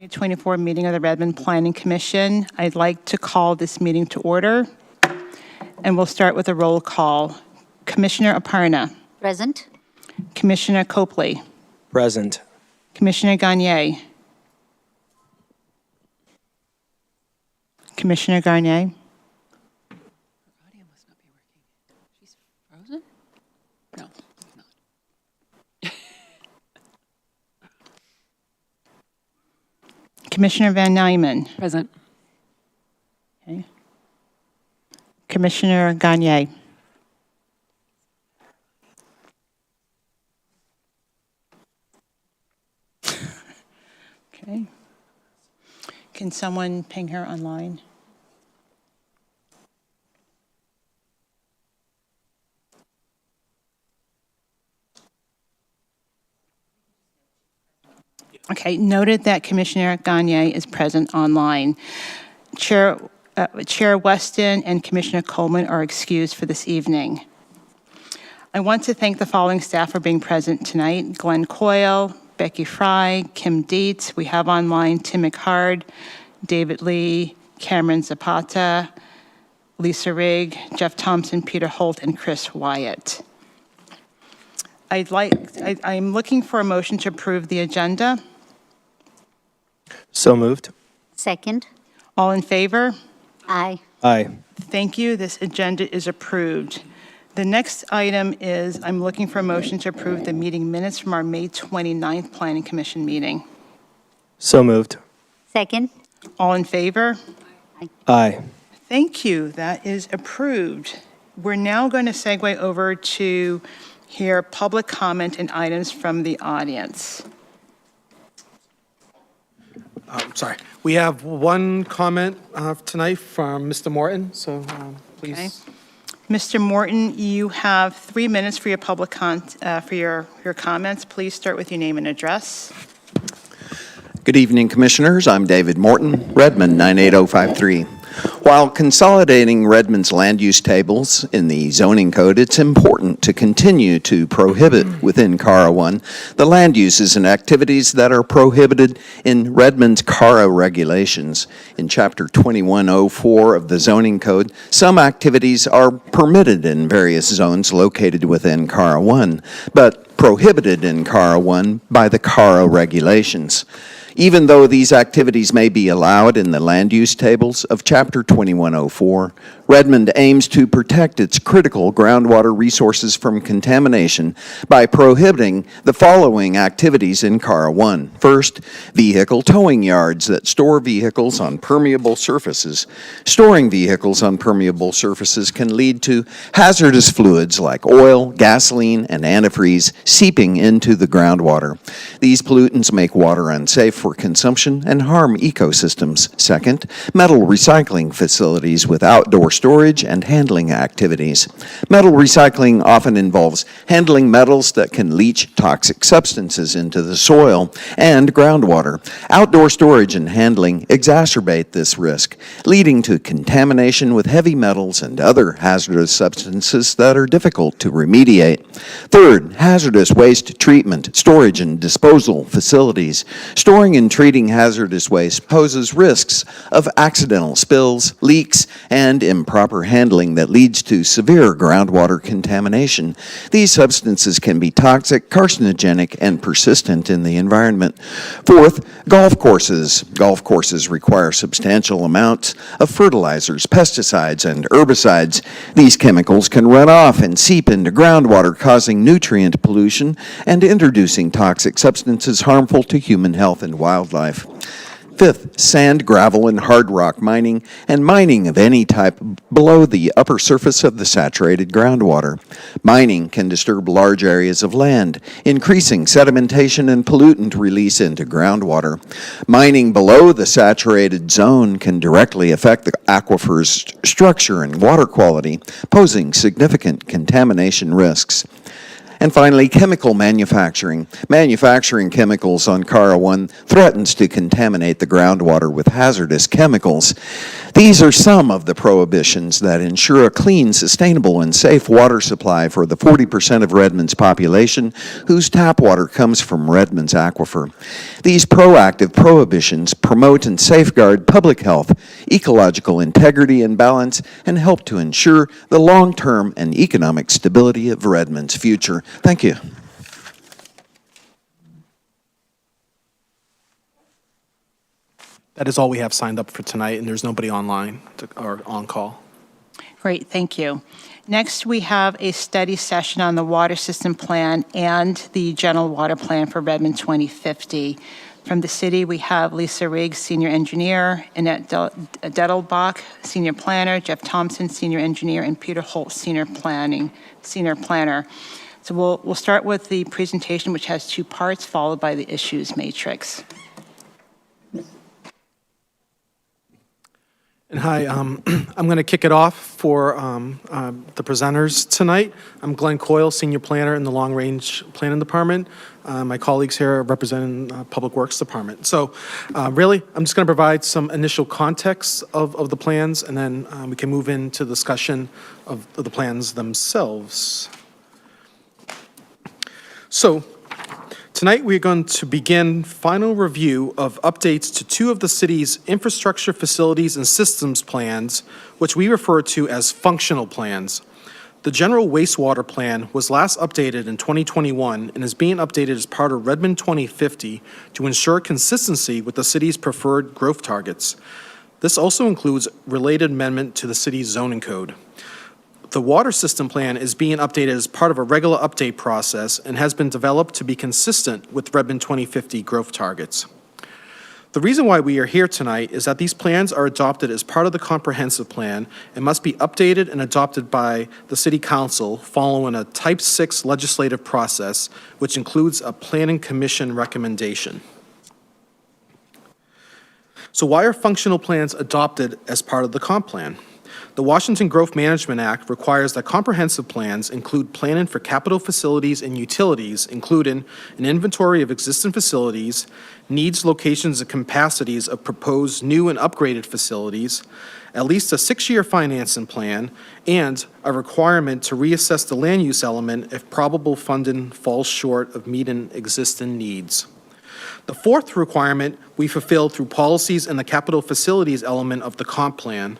2024 meeting of the Redmond Planning Commission. I'd like to call this meeting to order, and we'll start with a roll call. Commissioner Aparna. Present. Commissioner Copley. Present. Commissioner Gagne. Commissioner Gagne. Her audio must not be working. She's frozen? No, not. Commissioner Van Nyman. Present. Okay. Commissioner Gagne. Okay. Can someone ping her online? Okay, noted that Commissioner Gagne is present online. Chair Weston and Commissioner Coleman are excused for this evening. I want to thank the following staff for being present tonight: Glenn Coyle, Becky Fry, Kim Dietz. We have online Tim McHard, David Lee, Cameron Zapata, Lisa Rigg, Jeff Thompson, Peter Holt, and Chris Wyatt. I'm looking for a motion to approve the agenda. So moved. Second. All in favor? Aye. Aye. Thank you. This agenda is approved. The next item is I'm looking for a motion to approve the meeting minutes from our May 29th Planning Commission meeting. So moved. Second. All in favor? Aye. Thank you. That is approved. We're now going to segue over to hear public comment and items from the audience. Sorry. We have one comment tonight from Mr. Morton, so please. Okay. Mr. Morton, you have 3 minutes for your for your comments. Please start with your name and address. Good evening, Commissioners. I'm David Morton, Redmond 98053. While consolidating Redmond's land use tables in the zoning code, it's important to continue to prohibit within CARA 1 the land uses and activities that are prohibited in Redmond's CARA regulations. In Chapter 2104 of the zoning code, some activities are permitted in various zones located within CARA 1, but prohibited in CARA 1 by the CARA regulations. Even though these activities may be allowed in the land use tables of Chapter 2104, Redmond aims to protect its critical groundwater resources from contamination by prohibiting the following activities in CARA 1. First, vehicle towing yards that store vehicles on permeable surfaces. Storing vehicles on permeable surfaces can lead to hazardous fluids like oil, gasoline, and antifreeze seeping into the groundwater. These pollutants make water unsafe for consumption and harm ecosystems. Second, metal recycling facilities with outdoor storage and handling activities. Metal recycling often involves handling metals that can leach toxic substances into the soil and groundwater. Outdoor storage and handling exacerbate this risk, leading to contamination with heavy metals and other hazardous substances that are difficult to remediate. Third, hazardous waste treatment, storage, and disposal facilities. Storing and treating hazardous waste poses risks of accidental spills, leaks, and improper handling that leads to severe groundwater contamination. These substances can be toxic, carcinogenic, and persistent in the environment. Fourth, golf courses. Golf courses require substantial amounts of fertilizers, pesticides, and herbicides. These chemicals can run off and seep into groundwater, causing nutrient pollution and introducing toxic substances harmful to human health and wildlife. Fifth, sand, gravel, and hard rock mining, and mining of any type below the upper surface of the saturated groundwater. Mining can disturb large areas of land, increasing sedimentation and pollutant release into groundwater. Mining below the saturated zone can directly affect the aquifer's structure and water quality, posing significant contamination risks. And finally, chemical manufacturing. Manufacturing chemicals on Cara 1 threatens to contaminate the groundwater with hazardous chemicals. These are some of the prohibitions that ensure a clean, sustainable, and safe water supply for the 40% of Redmond's population whose tap water comes from Redmond's aquifer. These proactive prohibitions promote and safeguard public health, ecological integrity and balance, and help to ensure the long-term and economic stability of Redmond's future. Thank you. That is all we have signed up for tonight, and there's nobody online or on call. Great, thank you. Next, we have a study session on the water system plan and the general water plan for Redmond 2050. From the city, we have Lisa Riggs, senior engineer, Annette Dettelbach, senior planner, Jeff Thompson, senior engineer, and Peter Holt, senior planner. So we'll start with the presentation, which has two parts, followed by the issues matrix. And hi, I'm going to kick it off for the presenters tonight. I'm Glenn Coyle, Senior Planner in the Long Range Planning Department. My colleagues here are representing Public Works Department. So really, I'm just going to provide some initial context of the plans, and then we can move into discussion of the plans themselves. So tonight, we're going to begin final review of updates to two of the city's infrastructure, facilities, and systems plans, which we refer to as functional plans. The general wastewater plan was last updated in 2021 and is being updated as part of Redmond 2050 to ensure consistency with the city's preferred growth targets. This also includes related amendment to the city's zoning code. The water system plan is being updated as part of a regular update process and has been developed to be consistent with Redmond 2050 growth targets. The reason why we are here tonight is that these plans are adopted as part of the comprehensive plan and must be updated and adopted by the City Council following a Type 6 legislative process, which includes a Planning Commission recommendation. So why are functional plans adopted as part of the comp plan? The Washington Growth Management Act requires that comprehensive plans include planning for capital facilities and utilities, including an inventory of existing facilities, needs, locations, and capacities of proposed new and upgraded facilities, at least a 6-year financing plan, and a requirement to reassess the land use element if probable funding falls short of meeting existing needs. The fourth requirement we fulfilled through policies and the capital facilities element of the comp plan.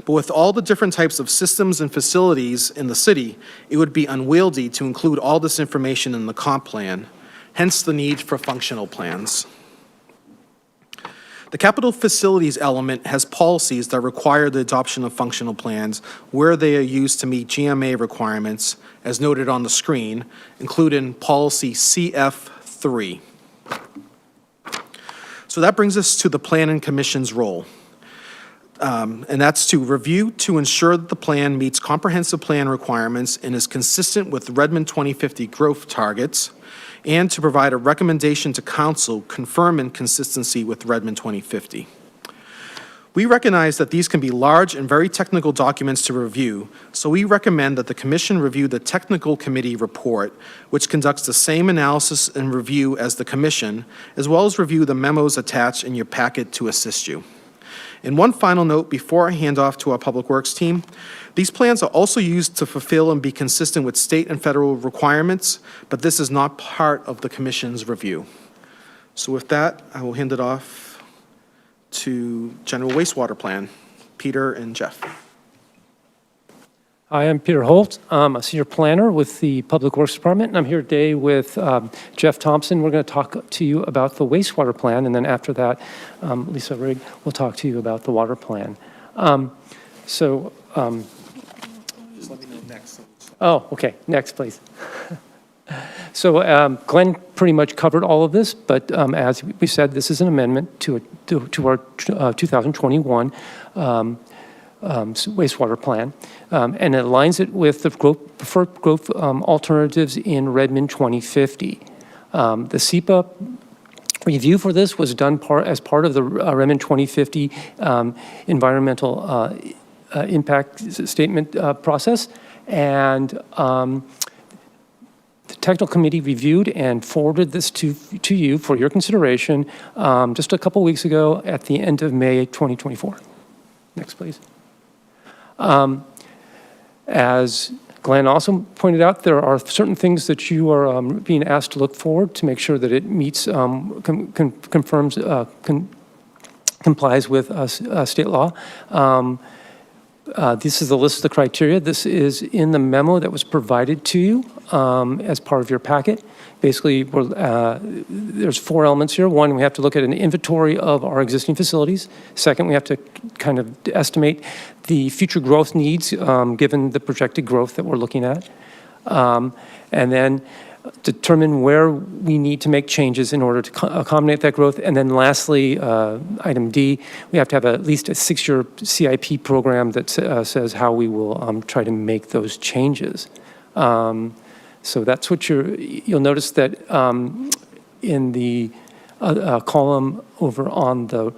But with all the different types of systems and facilities in the city, it would be unwieldy to include all this information in the comp plan, hence the need for functional plans. The capital facilities element has policies that require the adoption of functional plans where they are used to meet GMA requirements, as noted on the screen, including policy CF3. So that brings us to the Planning Commission's role. And that's to review to ensure that the plan meets comprehensive plan requirements and is consistent with Redmond 2050 growth targets, and to provide a recommendation to council confirming consistency with Redmond 2050. We recognize that these can be large and very technical documents to review, so we recommend that the Commission review the Technical Committee report, which conducts the same analysis and review as the Commission, as well as review the memos attached in your packet to assist you. And one final note before I hand off to our Public Works team, these plans are also used to fulfill and be consistent with state and federal requirements, but this is not part of the Commission's review. So with that, I will hand it off to General Wastewater Plan, Peter and Jeff. Hi, I'm Peter Holt. I'm a senior planner with the Public Works Department, and I'm here today with Jeff Thompson. We're going to talk to you about the wastewater plan, and then after that, Lisa Rigg will talk to you about the water plan. Just let me know next. Oh, okay. Next, please. So Glenn pretty much covered all of this, but as we said, this is an amendment to our 2021 wastewater plan, and it aligns it with the preferred growth alternatives in Redmond 2050. The SEPA review for this was done as part of the Redmond 2050 environmental impact statement process, and the technical committee reviewed and forwarded this to you for your consideration just a couple weeks ago at the end of May 2024. Next, please. As Glenn also pointed out, there are certain things that you are being asked to look forward to make sure that it meets, complies with state law. This is the list of the criteria. This is in the memo that was provided to you as part of your packet. Basically, there's 4 elements here. One, we have to look at an inventory of our existing facilities. Second, we have to kind of estimate the future growth needs given the projected growth that we're looking at. And then determine where we need to make changes in order to accommodate that growth. And then lastly, item D, we have to have at least a 6-year CIP program that says how we will try to make those changes. So that's what you'll notice that in the column over on the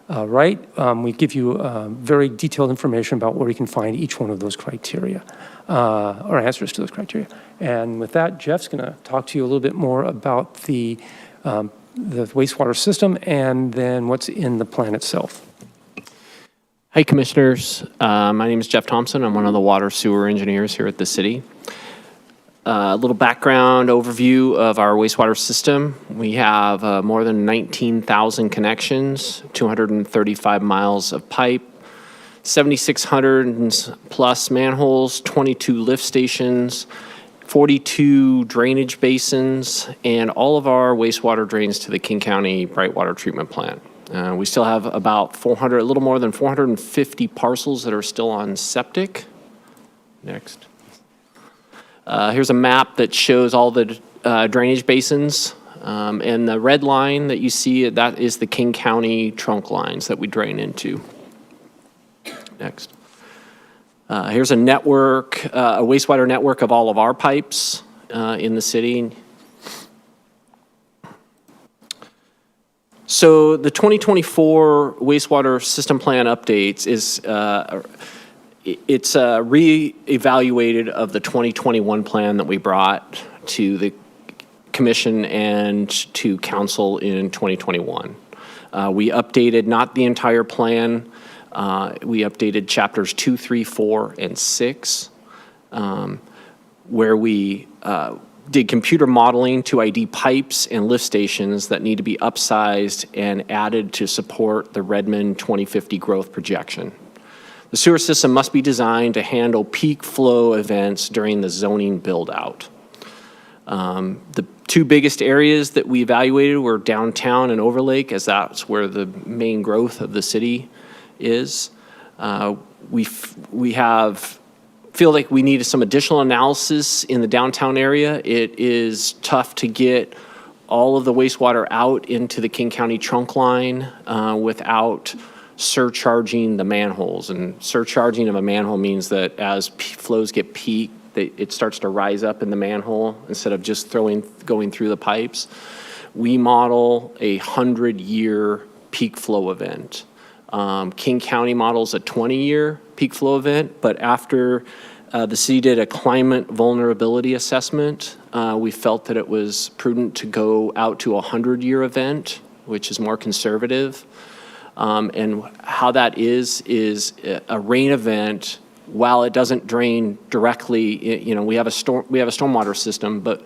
right, we give you very detailed information about where you can find each one of those criteria, or answers to those criteria. And with that, Jeff's going to talk to you a little bit more about the wastewater system and then what's in the plan itself. Hi, Commissioners. My name is Jeff Thompson. I'm one of the water sewer engineers here at the city. A little background overview of our wastewater system. We have more than 19,000 connections, 235 miles of pipe, 7,600 plus manholes, 22 lift stations, 42 drainage basins, and all of our wastewater drains to the King County Brightwater Treatment Plant. We still have about 400, a little more than 450 parcels that are still on septic. Next. Here's a map that shows all the drainage basins. And the red line that you see, that is the King County trunk lines that we drain into. Next. Here's a network, a wastewater network of all of our pipes in the city. So the 2024 wastewater system plan updates is it's re-evaluated of the 2021 plan that we brought to the commission and to council in 2021. We updated not the entire plan. We updated chapters 2, 3, 4, and 6, where we did computer modeling to ID pipes and lift stations that need to be upsized and added to support the Redmond 2050 growth projection. The sewer system must be designed to handle peak flow events during the zoning build-out. The 2 biggest areas that we evaluated were downtown and Overlake, as that's where the main growth of the city is. We feel like we needed some additional analysis in the downtown area. It is tough to get all of the wastewater out into the King County trunk line without surcharging the manholes. And surcharging of a manhole means that as flows get peaked, it starts to rise up in the manhole instead of just going through the pipes. We model a 100-year peak flow event. King County models a 20-year peak flow event, but after the city did a climate vulnerability assessment, we felt that it was prudent to go out to a 100-year event, which is more conservative. And how that is a rain event. While it doesn't drain directly, you know, we have a stormwater system, but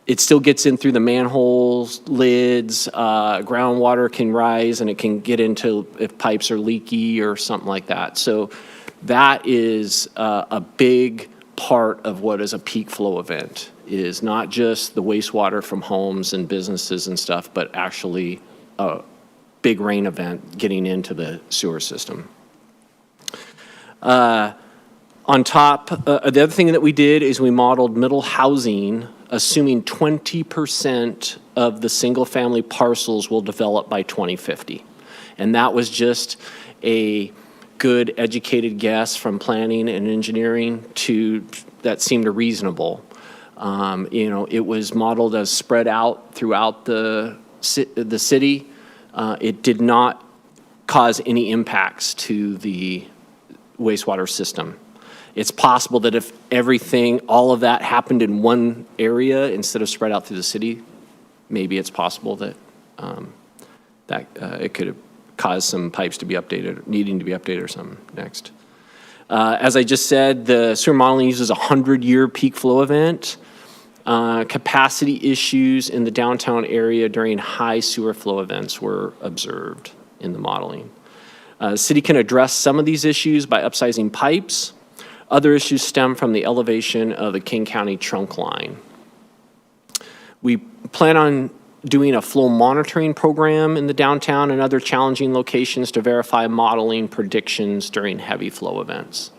it still gets in through the manholes, lids, groundwater can rise and it can get into if pipes are leaky or something like that. So that is a big part of what is a peak flow event, is not just the wastewater from homes and businesses and stuff, but actually a big rain event getting into the sewer system. On top, the other thing that we did is we modeled middle housing, assuming 20% of the single-family parcels will develop by 2050. And that was just a good educated guess from planning and engineering that seemed reasonable. You know, it was modeled as spread out throughout the city. It did not cause any impacts to the wastewater system. It's possible that if everything, all of that happened in one area instead of spread out through the city, maybe it's possible that it could have caused some pipes to be updated, needing to be updated or something next. As I just said, the sewer modeling uses a 100-year peak flow event. Capacity issues in the downtown area during high sewer flow events were observed in the modeling. The city can address some of these issues by upsizing pipes. Other issues stem from the elevation of the King County trunk line. We plan on doing a flow monitoring program in the downtown and other challenging locations to verify modeling predictions during heavy flow events.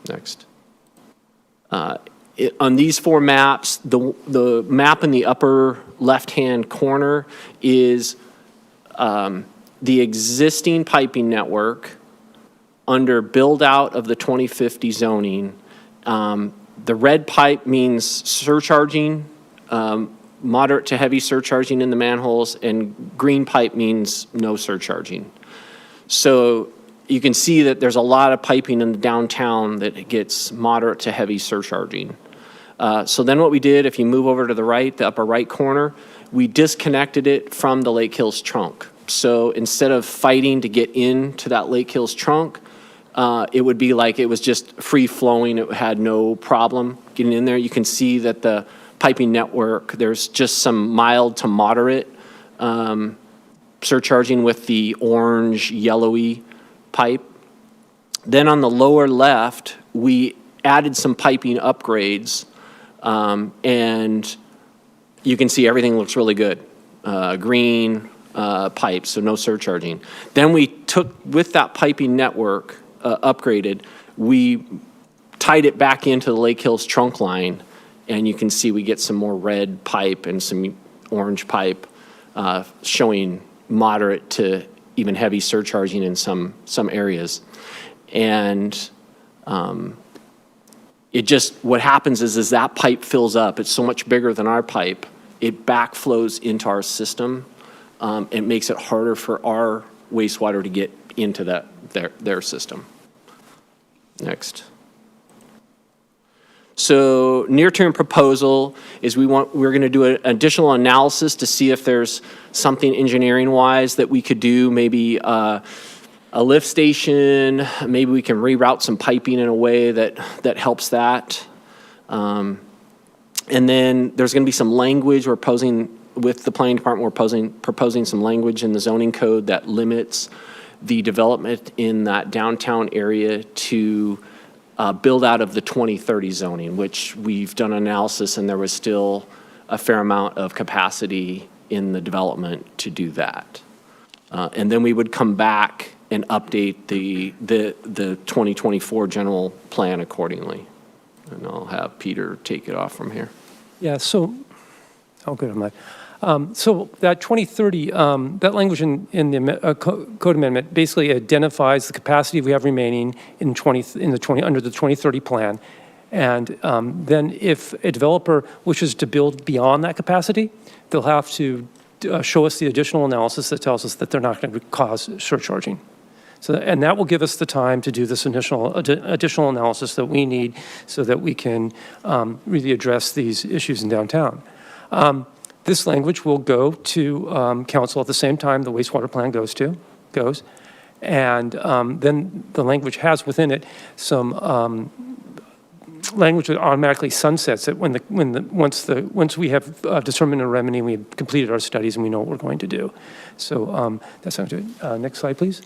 Next. On these 4 maps, the map in the upper left-hand corner is the existing piping network under build-out of the 2050 zoning. The red pipe means surcharging, moderate to heavy surcharging in the manholes, and green pipe means no surcharging. So you can see that there's a lot of piping in the downtown that gets moderate to heavy surcharging. So then what we did, if you move over to the right, the upper right corner, we disconnected it from the Lake Hills trunk. So instead of fighting to get into that Lake Hills trunk, it would be like it was just free flowing. It had no problem getting in there. You can see that the piping network, there's just some mild to moderate surcharging with the orange yellowy pipe. Then on the lower left, we added some piping upgrades, and you can see everything looks really good. Green pipes, so no surcharging. Then we took, with that piping network upgraded, we tied it back into the Lake Hills trunk line, and you can see we get some more red pipe and some orange pipe showing moderate to even heavy surcharging in some areas. And it just, what happens is that pipe fills up. It's so much bigger than our pipe. It backflows into our system. It makes it harder for our wastewater to get into their system. Next. So near-term proposal is we're going to do an additional analysis to see if there's something engineering-wise that we could do, maybe a lift station, maybe we can reroute some piping in a way that helps that. And then there's going to be some language we're proposing with the planning department. We're proposing some language in the zoning code that limits the development in that downtown area to build out of the 2030 zoning, which we've done analysis and there was still a fair amount of capacity in the development to do that. And then we would come back and update the 2024 general plan accordingly. And I'll have Peter take it off from here. Yeah, so, oh, good, I'm not. So that 2030, that language in the code amendment basically identifies the capacity we have remaining under the 2030 plan. And then if a developer wishes to build beyond that capacity, they'll have to show us the additional analysis that tells us that they're not going to cause surcharging. So, and that will give us the time to do this additional analysis that we need so that we can really address these issues in downtown. This language will go to council at the same time the wastewater plan goes. And then the language has within it some language that automatically sunsets it once we have determined a remedy and we've completed our studies and we know what we're going to do. So that sounds good. Next slide, please.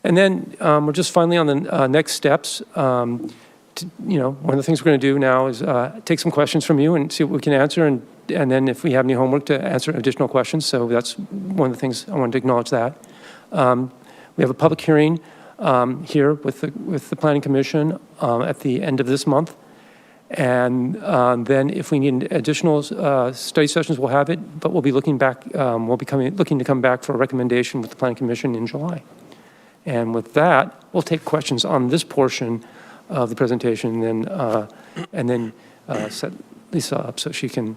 And then we're just finally on the next steps. One of the things we're going to do now is take some questions from you and see what we can answer, and then if we have any homework to answer additional questions. So that's one of the things I wanted to acknowledge that. We have a public hearing here with the Planning Commission at the end of this month. And then if we need additional study sessions, we'll have it, but we'll be looking back, looking to come back for a recommendation with the Planning Commission in July. And with that, we'll take questions on this portion of the presentation and then set Lisa up so she can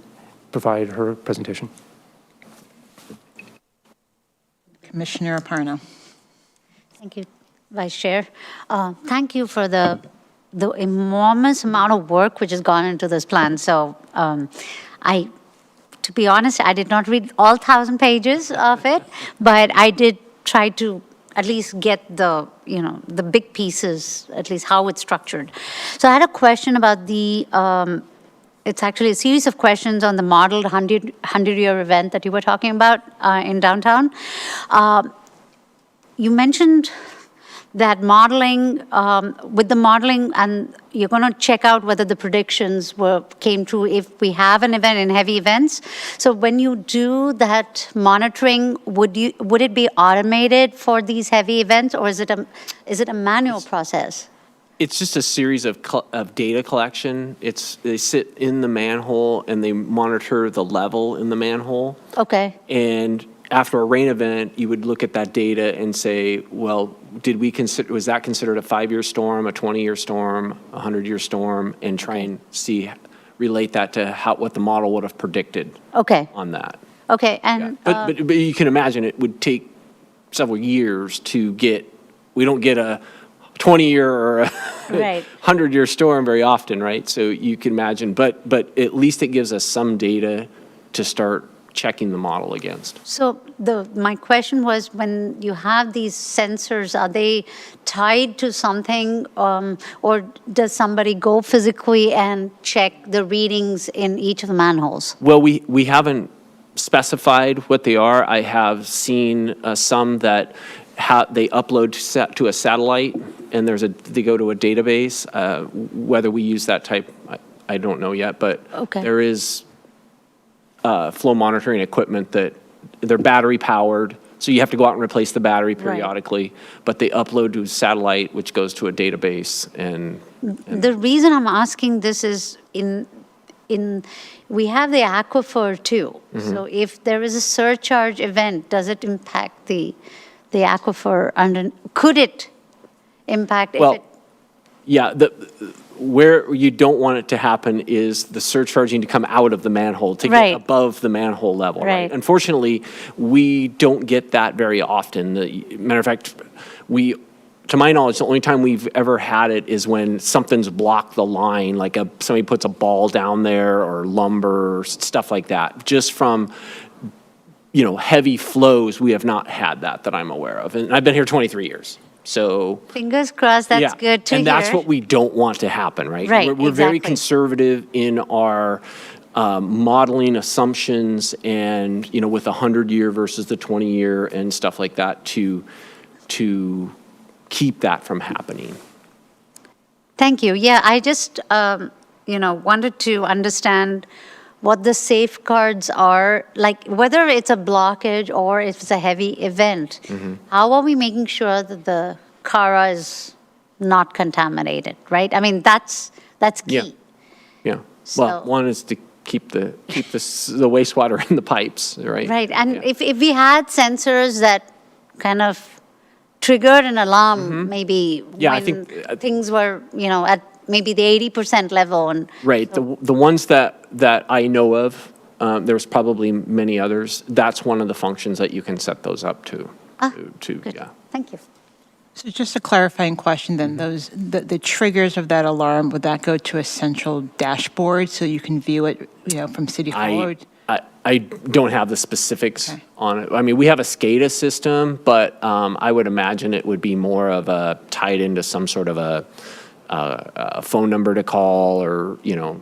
provide her presentation. Commissioner Aparna. Thank you Vice Chair. Thank you for the enormous amount of work which has gone into this plan. So to be honest, I did not read all 1,000 pages of it, but I did try to at least get the, the big pieces, at least how it's structured. So I had a question about it's actually a series of questions on the modeled 100-year event that you were talking about in downtown. You mentioned that modeling, with the modeling, and you're going to check out whether the predictions came true if we have an event in heavy events. So when you do that monitoring, would it be automated for these heavy events, or is it a manual process? It's just a series of data collection. They sit in the manhole and they monitor the level in the manhole. Okay. And after a rain event, you would look at that data and say, well, was that considered a 5-year storm, a 20-year storm, a 100-year storm, and try and relate that to what the model would have predicted on that. Okay, and But you can imagine it would take several years to we don't get a 20-year or a right. 100-year storm very often, right? So you can imagine, but at least it gives us some data to start checking the model against. So my question was, when you have these sensors, are they tied to something, or does somebody go physically and check the readings in each of the manholes? Well, we haven't specified what they are. I have seen some that they upload to a satellite, and they go to a database. Whether we use that type, I don't know yet, but there is flow monitoring equipment that they're battery powered, so you have to go out and replace the battery periodically, but they upload to a satellite, which goes to a database. And the reason I'm asking this is we have the aquifer too. Mm-hmm. So if there is a surcharge event, does it impact the aquifer? Could it impact? Yeah, where you don't want it to happen is the surcharging to come out of the manhole, to get above the manhole level. Right. Unfortunately, we don't get that very often. Matter of fact, to my knowledge, the only time we've ever had it is when something's blocked the line, like somebody puts a ball down there or lumber, or stuff like that. Just from heavy flows, we have not had that I'm aware of. And I've been here 23 years. So fingers crossed, that's good to hear. And that's what we don't want to happen, right? Right, we're very conservative in our modeling assumptions, and with 100-year versus the 20-year and stuff like that to keep that from happening. Thank you. Yeah, I just wanted to understand what the safeguards are, like whether it's a blockage or if it's a heavy event. Mm-hmm. How are we making sure that the Cara is not contaminated, right? I mean, that's key. Yeah. Well, one is to keep the wastewater in the pipes, right? Right. And if we had sensors that kind of triggered an alarm, maybe when I think things were, at maybe the 80% level. And right. So. The ones that I know of, there's probably many others. That's one of the functions that you can set those up to. Good. Yeah. Thank you. So just a clarifying question then, the triggers of that alarm, would that go to a central dashboard so you can view it, from City Hall? I don't have the specifics on it. I mean, we have a SCADA system, but I would imagine it would be more of tied into some sort of a phone number to call, or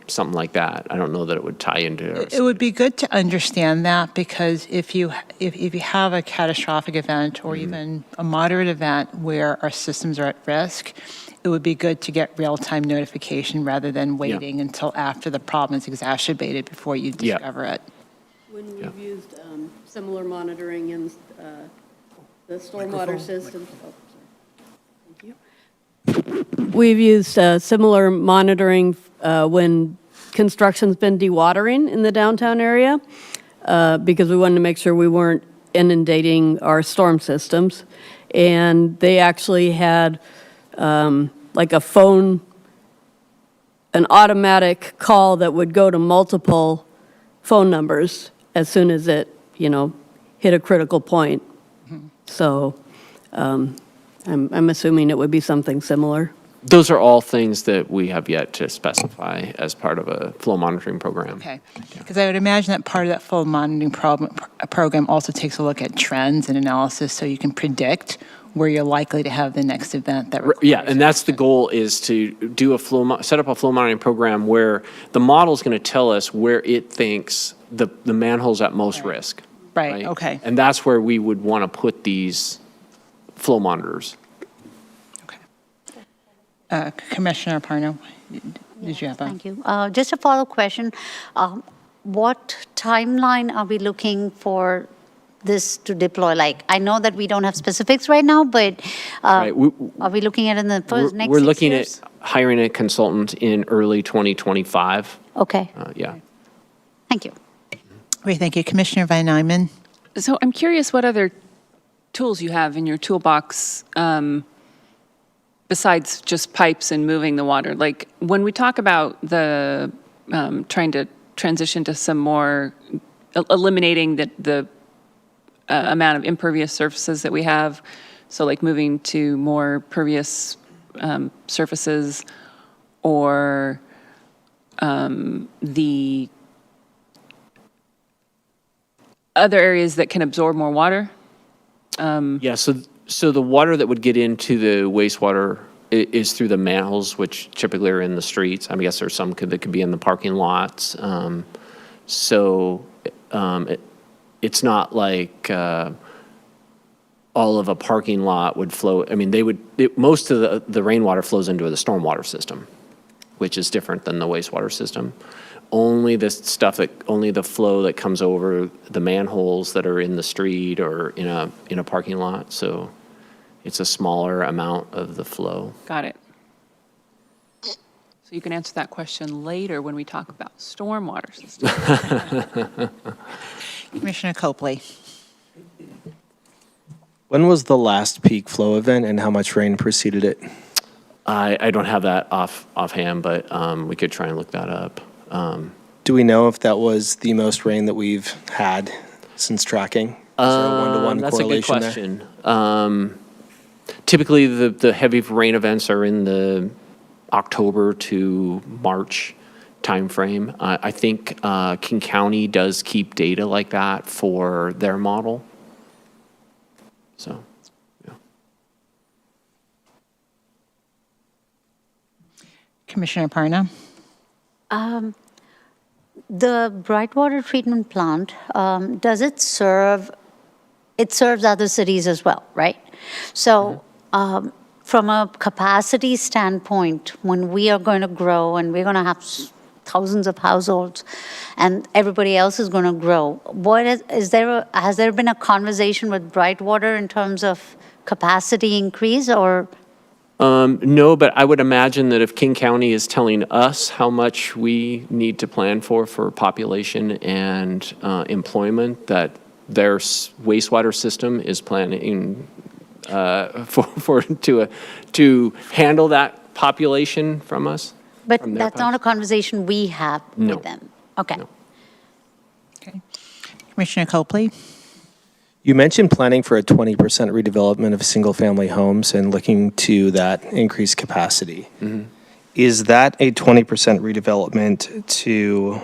something like that. I don't know that it would tie into. It would be good to understand that, because if you have a catastrophic event or even a moderate event where our systems are at risk, it would be good to get real-time notification rather than waiting until after the problem is exacerbated before you discover it. When we've used similar monitoring in the stormwater systems. Oh, sorry. Thank you. We've used similar monitoring when construction's been dewatering in the downtown area, because we wanted to make sure we weren't inundating our storm systems. And they actually had like an automatic call that would go to multiple phone numbers as soon as it, hit a critical point. Mm-hmm. So I'm assuming it would be something similar. Those are all things that we have yet to specify as part of a flow monitoring program. Okay, because I would imagine that part of that full monitoring program also takes a look at trends and analysis, so you can predict where you're likely to have the next event that requires. Yeah, and that's the goal, is to do a set up a flow monitoring program where the model is going to tell us where it thinks the manhole's at most risk. Right, okay. And that's where we would want to put these flow monitors. Okay. Commissioner Parno, did you have a? Thank you. Just a follow-up question. What timeline are we looking for this to deploy? Like, I know that we don't have specifics right now, but Right, are we looking at in the first next We're 6 looking years? at hiring a consultant in early 2025. Okay, Yeah. thank you. Great, thank you. Commissioner Van Nymen? So I'm curious what other tools you have in your toolbox besides just pipes and moving the water. Like, when we talk about the trying to transition to some more, eliminating the amount of impervious surfaces that we have, so like moving to more pervious surfaces, or the other areas that can absorb more water. Yeah, so the water that would get into the wastewater is through the manholes, which typically are in the streets. I guess there's some that could be in the parking lots. It's not like all of a parking lot would flow. I mean, most of the rainwater flows into the stormwater system, which is different than the wastewater system. Only the flow that comes over the manholes that are in the street or in a parking lot. So it's a smaller amount of the flow. Got it. So you can answer that question later when we talk about stormwater systems. Commissioner Copley? When was the last peak flow event and how much rain preceded it? I don't have that offhand, but we could try and look that up. Do we know if that was the most rain that we've had since tracking? Is there a one-to-one That's a good correlation there? question. Typically, the heavy rain events are in the October to March timeframe. I think King County does keep data like that for their model. So, yeah. Commissioner Parna? The Brightwater treatment plant, does it serves other cities as well, right? So from a capacity standpoint, when we are going to grow and we're going to have thousands of households and everybody else is going to grow, has there been a conversation with Brightwater in terms of capacity increase, or? No, but I would imagine that if King County is telling us how much we need to plan for population and employment, that their wastewater system is planning to handle that population from us. But from their that's not a pipes. conversation we have No. with them. Okay. No. Okay. Commissioner Copley? You mentioned planning for a 20% redevelopment of single-family homes and looking to that increased capacity. Mm-hmm. Is that a 20% redevelopment to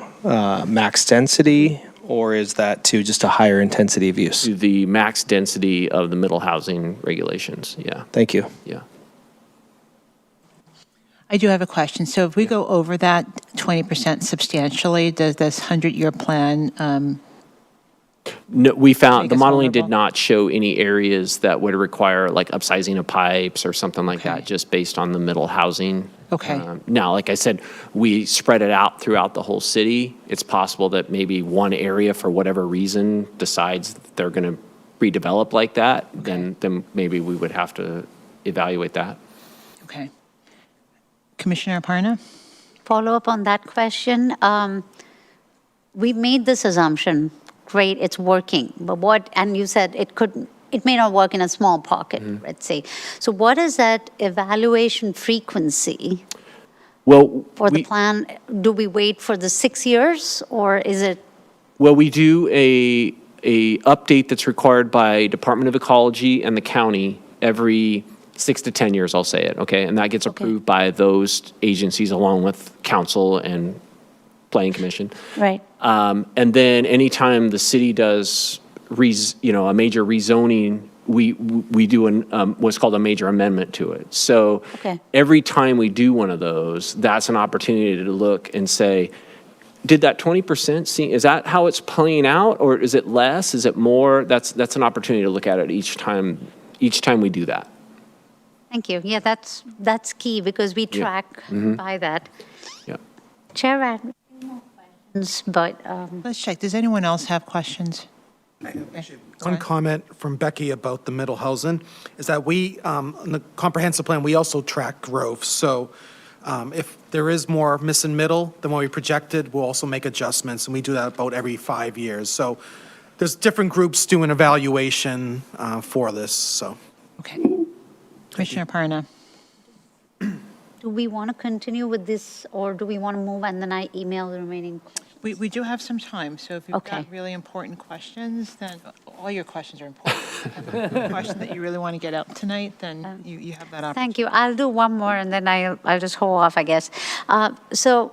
max density, or is that to just a higher intensity of use? To the max density of the middle housing regulations, yeah, Thank you. yeah. I do have a question. So if we go over that 20% substantially, does this 100-year plan, No, we found, Make the us modeling did vulnerable? not show any areas that would require like upsizing of pipes or something like Okay. that, just based on the middle housing. Okay. Now, like I said, we spread it out throughout the whole city. It's possible that maybe one area, for whatever reason, decides that they're going to redevelop like that, then maybe we would have to evaluate that. okay. Commissioner Parna? Follow up on that question. We made this assumption, great, it's working, but and you said it may not work in a small pocket, let's say. So what is that evaluation frequency Well, for the plan? Do we wait for the 6 years, or is it? Well, we do a update that's required by Department of Ecology and the county every 6 to 10 years, I'll say it, okay? And that gets approved by those agencies along with council and planning commission. Right. And then anytime the city does, a major rezoning, we do what's called a major amendment to it. So every time we do one of those, that's an opportunity to look and say, did that 20% seem, is that how it's playing out, or is it less? Is it more? That's an opportunity to look at it each time we do that. Thank you. Yeah, that's key because we track by that. Yeah. Chair, I have a few more questions, but Let's check. Does anyone else have questions? One comment from Becky about the middle housing is that we, in the comprehensive plan, we also track growth. So if there is more missing middle than what we projected, we'll also make adjustments, and we do that about every 5 years. So there's different groups doing evaluation for this, so. Okay. Commissioner Parna. do we want to continue with this or do we want to move and then I email the remaining questions? We do have some time, so if you've Okay. got really important questions, then all your questions are important. If you have a question that you really want to get out tonight, then you have that opportunity. Thank you. I'll do one more and then I'll just hold off, I guess. So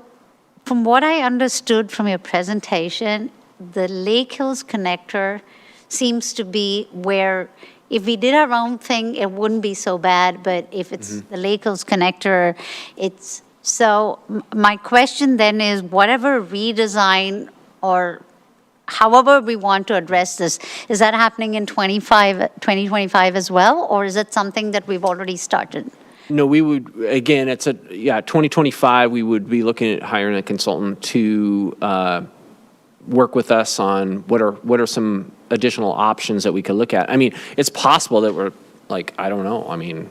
from what I understood from your presentation, the Lake Hills connector seems to be where if we did our own thing, it wouldn't be so bad, but if it's the Lake Hills connector, it's, so my question then is whatever redesign or however we want to address this, is that happening in 2025 as well, or is it something that we've already started? No, we would, again, 2025, we would be looking at hiring a consultant to work with us on what are some additional options that we could look at. I mean, it's possible that we're like, I don't know. I mean,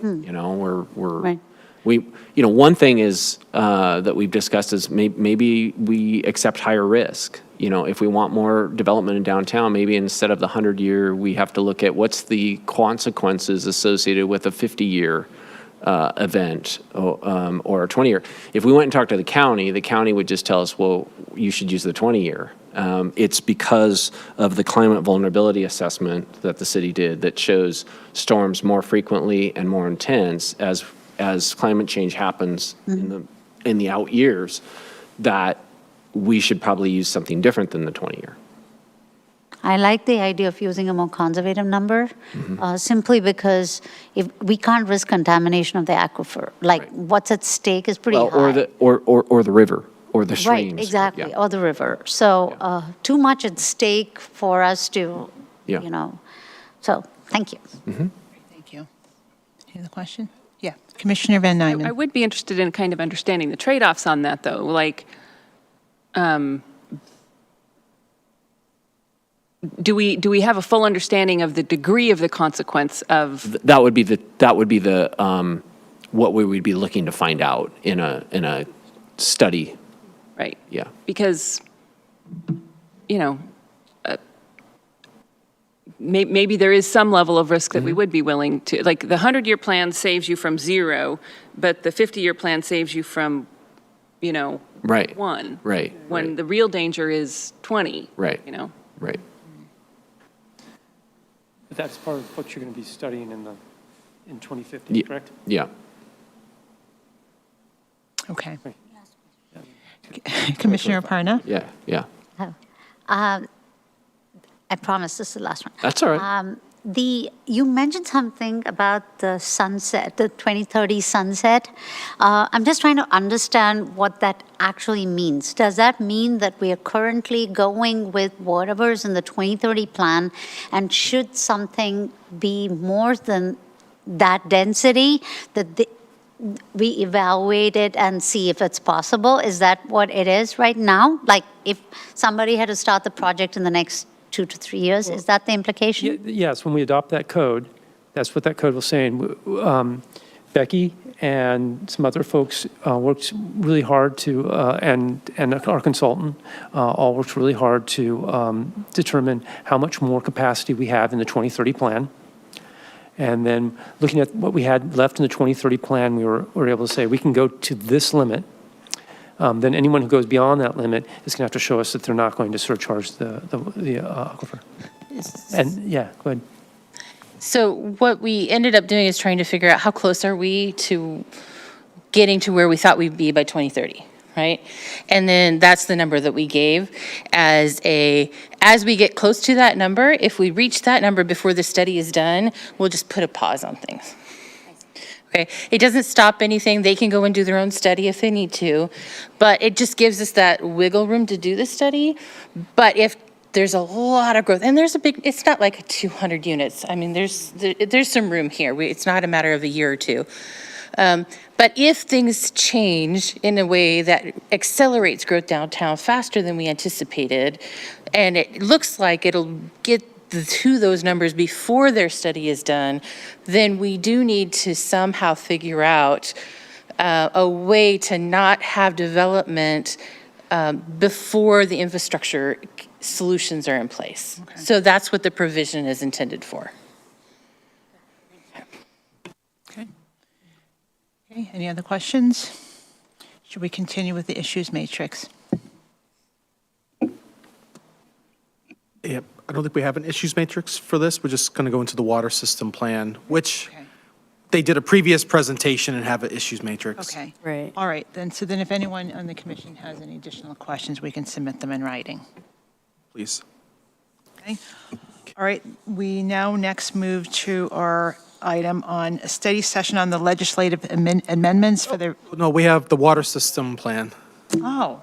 Right. One thing is that we've discussed is maybe we accept higher risk. If we want more development in downtown, maybe instead of the 100-year, we have to look at what's the consequences associated with a 50-year event or a 20-year. If we went and talked to the county would just tell us, well, you should use the 20-year. It's because of the climate vulnerability assessment that the city did that shows storms more frequently and more intense as climate change happens in the out years, that we should probably use something different than the 20-year. I like the idea of using a more conservative number, simply because if we can't risk contamination of the aquifer. Like what's at stake is pretty high. Or the river or the streams. Right, exactly, Yeah. or the river. So too much at stake for us to, so thank you. Thank you. Any other question? Yeah, Commissioner Van Nymen. I would be interested in kind of understanding the trade-offs on that, though. Like, do we have a full understanding of the degree of the consequence of? That would be the what we would be looking to find out in a study. Right. Yeah. Because, maybe there is some level of risk that we would be willing to, like the 100-year plan saves you from 0, but the 50-year plan saves you from, Right. 1. Right. When right. the real danger is 20. Right. Right. But that's part of what you're going to be studying in 2050, correct? Yeah. Okay. Commissioner Parna. Yeah. I promise this is the last one. That's all right. You mentioned something about the sunset, the 2030 sunset. I'm just trying to understand what that actually means. Does that mean that we are currently going with whatever's in the 2030 plan, and should something be more than that density, that we evaluate it and see if it's possible? Is that what it is right now? Like if somebody had to start the project in the next 2 to 3 years, is that the implication? Yes, when we adopt that code, that's what that code was saying. Becky and some other folks worked really hard to, and our consultant all worked really hard to determine how much more capacity we have in the 2030 plan. And then looking at what we had left in the 2030 plan, we were able to say we can go to this limit. Then anyone who goes beyond that limit is going to have to show us that they're not going to surcharge the aquifer. And yeah, go ahead. So what we ended up doing is trying to figure out how close are we to getting to where we thought we'd be by 2030, right? And then that's the number that we gave as we get close to that number, if we reach that number before the study is done, we'll just put a pause on things. Okay, it doesn't stop anything. They can go and do their own study if they need to, but it just gives us that wiggle room to do the study. But if there's a lot of growth, and it's not like 200 units. I mean, there's some room here. It's not a matter of a year or two. But if things change in a way that accelerates growth downtown faster than we anticipated, and it looks like it'll get to those numbers before their study is done, then we do need to somehow figure out a way to not have development before the infrastructure solutions are in place. Okay. So that's what the provision is intended for. Okay. Okay, any other questions? Should we continue with the issues matrix? Yep. I don't think we have an issues matrix for this. We're just going to go into the water system plan, which they did a previous presentation and have an issues matrix. Okay. Right. All right, then, so then if anyone on the commission has any additional questions, we can submit them in writing. Please. Okay. All right, we now next move to our item on a study session on the legislative amendments for the, No, we have the water system plan. oh,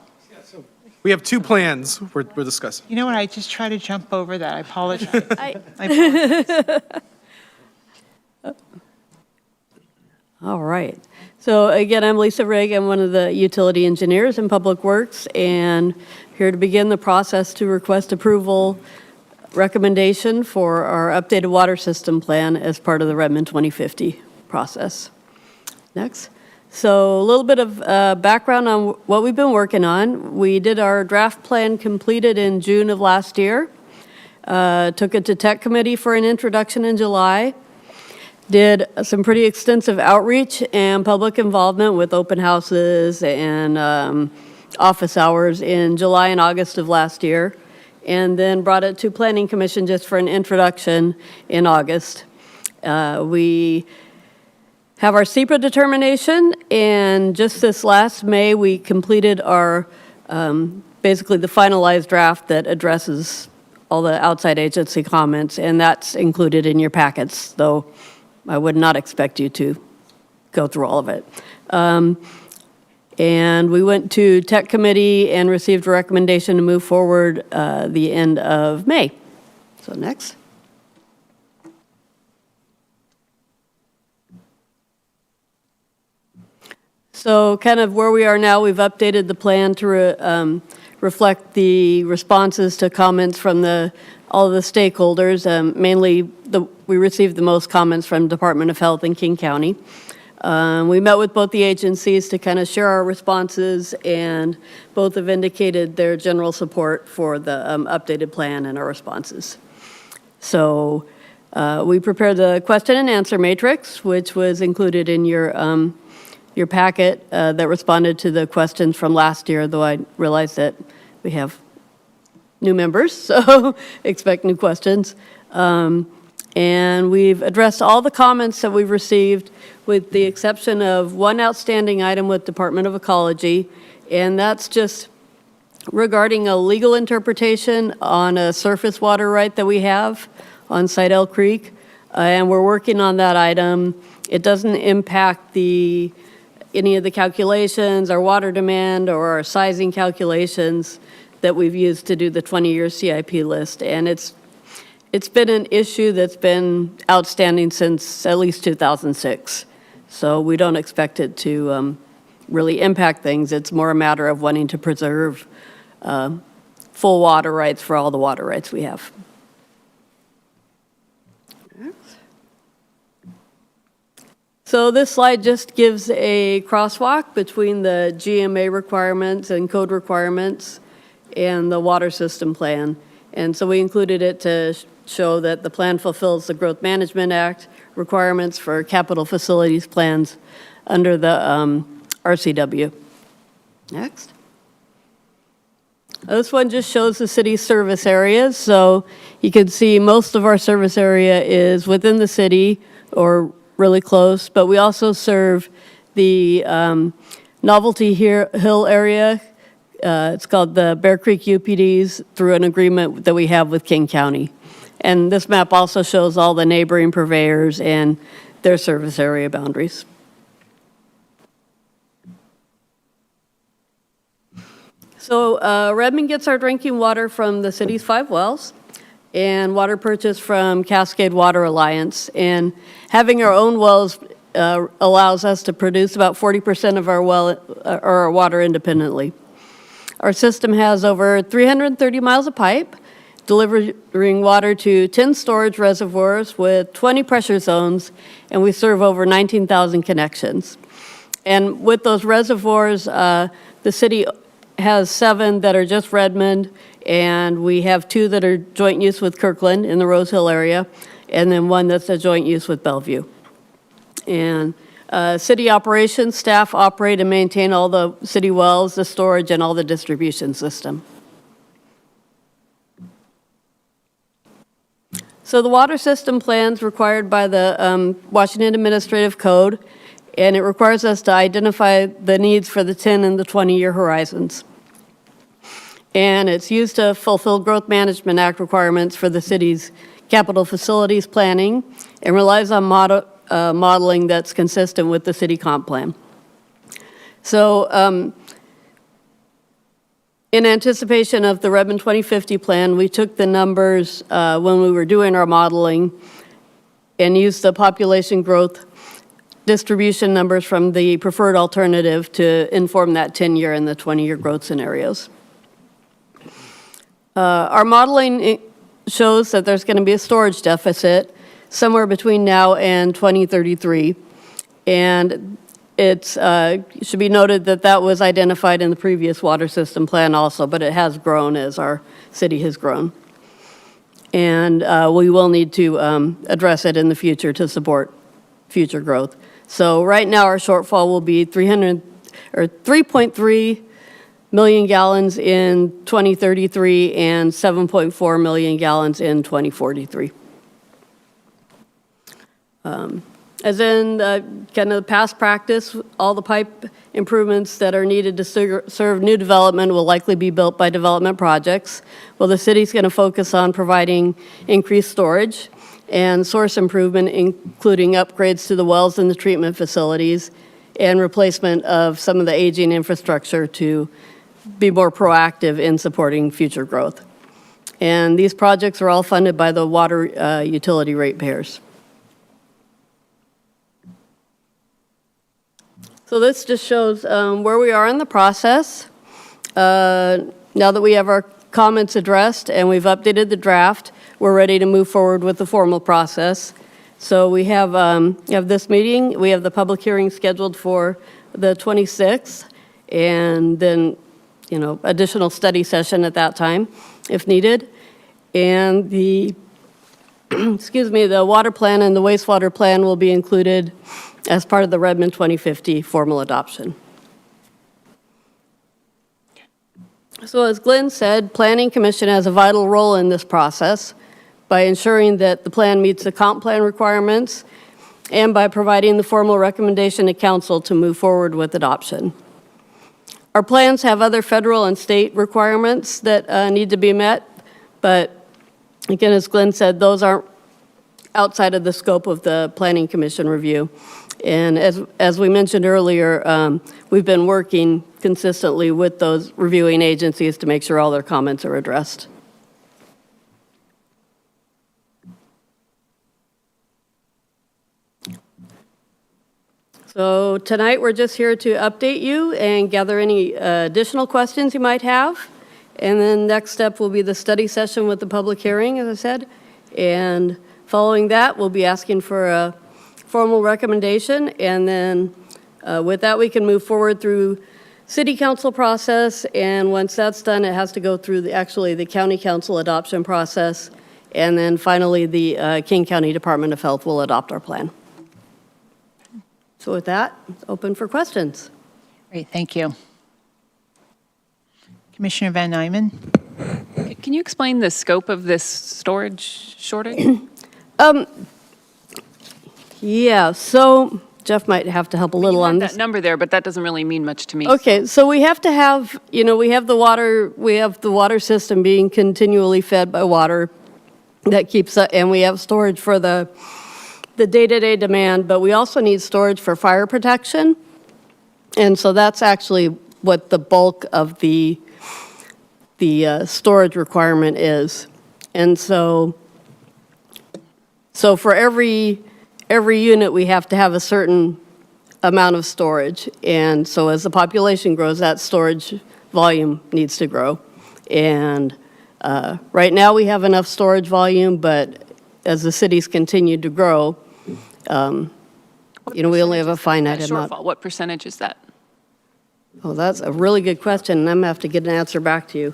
We have two plans we're discussing. you know what, I just tried to jump over that, I apologize. I- I apologize. All right. So again, I'm Lisa Rigg. I'm one of the utility engineers in Public Works, and here to begin the process to request approval recommendation for our updated water system plan as part of the Redmond 2050 process. Next. So a little bit of background on what we've been working on. We did our draft plan completed in June of last year. Took it to Tech Committee for an introduction in July. Did some pretty extensive outreach and public involvement with open houses and office hours in July and August of last year, and then brought it to Planning Commission just for an introduction in August. We have our SEPA determination, and just this last May, we completed our, basically the finalized draft that addresses all the outside agency comments, and that's included in your packets, though I would not expect you to go through all of it. And we went to Tech Committee and received a recommendation to move forward the end of May. So next. So kind of where we are now, we've updated the plan to reflect the responses to comments from all of the stakeholders. Mainly, we received the most comments from Department of Health in King County. We met with both the agencies to kind of share our responses, and both have indicated their general support for the updated plan and our responses. So we prepared the question and answer matrix, which was included in your packet that responded to the questions from last year, though I realize that we have new members, so expect new questions. And we've addressed all the comments that we've received, with the exception of one outstanding item with Department of Ecology, and that's just regarding a legal interpretation on a surface water right that we have on Sidell Creek, and we're working on that item. It doesn't impact any of the calculations, our water demand, or our sizing calculations that we've used to do the 20-year CIP list, and it's been an issue that's been outstanding since at least 2006. So we don't expect it to really impact things. It's more a matter of wanting to preserve full water rights for all the water rights we have. So this slide just gives a crosswalk between the GMA requirements and code requirements and the water system plan. And so we included it to show that the plan fulfills the Growth Management Act requirements for capital facilities plans under the RCW. Next. This one just shows the city's service areas. So you can see most of our service area is within the city or really close, but we also serve the Novelty Hill area. It's called the Bear Creek UPDs through an agreement that we have with King County. And this map also shows all the neighboring purveyors and their service area boundaries. So Redmond gets our drinking water from the city's 5 wells and water purchased from Cascade Water Alliance. And having our own wells allows us to produce about 40% of our water independently. Our system has over 330 miles of pipe, delivering water to 10 storage reservoirs with 20 pressure zones, and we serve over 19,000 connections. And with those reservoirs, the city has 7 that are just Redmond, and we have 2 that are joint use with Kirkland in the Rose Hill area, and then 1 that's a joint use with Bellevue. And city operations staff operate and maintain all the city wells, the storage, and all the distribution system. So the water system plan's required by the Washington Administrative Code, and it requires us to identify the needs for the 10 and the 20-year horizons. And it's used to fulfill Growth Management Act requirements for the city's capital facilities planning and relies on modeling that's consistent with the city comp plan. So in anticipation of the Redmond 2050 plan, we took the numbers when we were doing our modeling and used the population growth distribution numbers from the preferred alternative to inform that 10-year and the 20-year growth scenarios. Our modeling shows that there's going to be a storage deficit somewhere between now and 2033. And it should be noted that that was identified in the previous water system plan also, but it has grown as our city has grown. And we will need to address it in the future to support future growth. So right now our shortfall will be 3.3 million gallons in 2033 and 7.4 million gallons in 2043. As in kind of the past practice, all the pipe improvements that are needed to serve new development will likely be built by development projects. Well, the city's going to focus on providing increased storage and source improvement, including upgrades to the wells and the treatment facilities and replacement of some of the aging infrastructure to be more proactive in supporting future growth. And these projects are all funded by the water utility ratepayers. So this just shows where we are in the process. Now that we have our comments addressed and we've updated the draft, we're ready to move forward with the formal process. So we have this meeting. We have the public hearing scheduled for the 26th, and then, you know, additional study session at that time if needed. And the, excuse me, the water plan and the wastewater plan will be included as part of the Redmond 2050 formal adoption. So as Glenn said, Planning Commission has a vital role in this process by ensuring that the plan meets the comp plan requirements and by providing the formal recommendation to council to move forward with adoption. Our plans have other federal and state requirements that need to be met, but again, as Glenn said, those aren't outside of the scope of the Planning Commission review. And as we mentioned earlier, we've been working consistently with those reviewing agencies to make sure all their comments are addressed. So tonight we're just here to update you and gather any additional questions you might have. And then next step will be the study session with the public hearing, as I said. And following that, we'll be asking for a formal recommendation, and then with that we can move forward through city council process, and once that's done it has to go through the county council adoption process, and then finally the King County Department of Health will adopt our plan. So with that, it's open for questions. Great, thank you. Commissioner Van Nymen? Can you explain the scope of this storage shortage? Yeah, so Jeff might have to help a little You on have this. that number there, but that doesn't really mean much to me. Okay, so we have to have, we have the water system being continually fed by water that keeps, and we have storage for the day-to-day demand, but we also need storage for fire protection. And so that's actually what the bulk of the storage requirement is. And so for every unit, we have to have a certain amount of storage. And so as the population grows, that storage volume needs to grow. And right now, we have enough storage volume, but as the cities continue to grow, we only have a finite That amount. shortfall, what percentage is that? Oh, that's a really good question, and I'm going to have to get an answer back to you.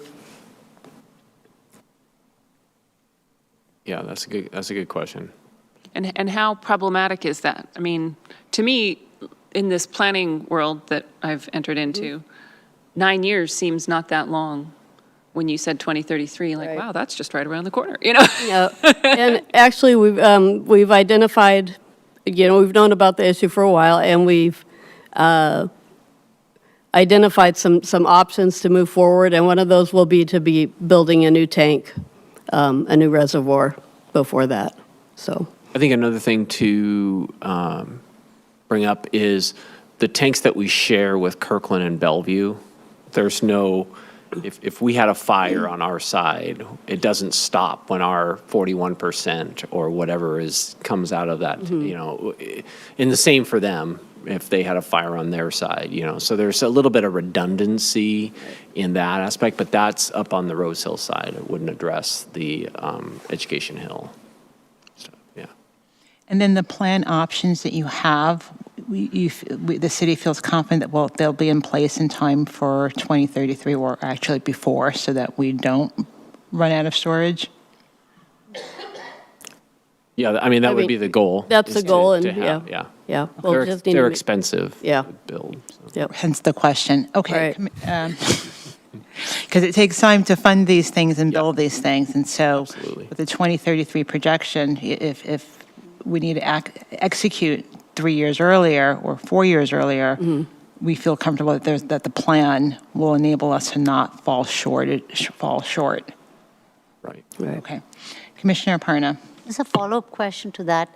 Yeah, that's a good question. And how problematic is that? I mean, to me, in this planning world that I've entered into, 9 years seems not that long. When you said 2033, like, Right. wow, that's just right around the corner, you know? Yeah, and actually, we've identified, we've known about the issue for a while, and we've identified some options to move forward, and one of those will be to be building a new tank, a new reservoir before that, so. I think another thing to bring up is the tanks that we share with Kirkland and Bellevue. There's no, if we had a fire on our side, it doesn't stop when our 41% or whatever comes out of that, and the same for them if they had a fire on their side, So there's a little bit of redundancy in that aspect, but that's up on the Rose Hill side. It wouldn't address the Education Hill. So, yeah. And then the plan options that you have, the city feels confident that they'll be in place in time for 2033 or actually before, so that we don't run out of storage? Yeah, I mean, that would be the goal. That's is the goal, and to have- yeah. Yeah. Yeah. we'll They're just need they're to- expensive Yeah. to build. So. Yep. Hence the question. Okay. Right. Because it takes time to fund these things and build these things. And so Absolutely. with the 2033 projection, if we need to execute 3 years earlier or 4 years earlier, we feel comfortable that the plan will enable us to not fall short. Right. Right. Okay. Commissioner Aparna. As a follow-up question to that,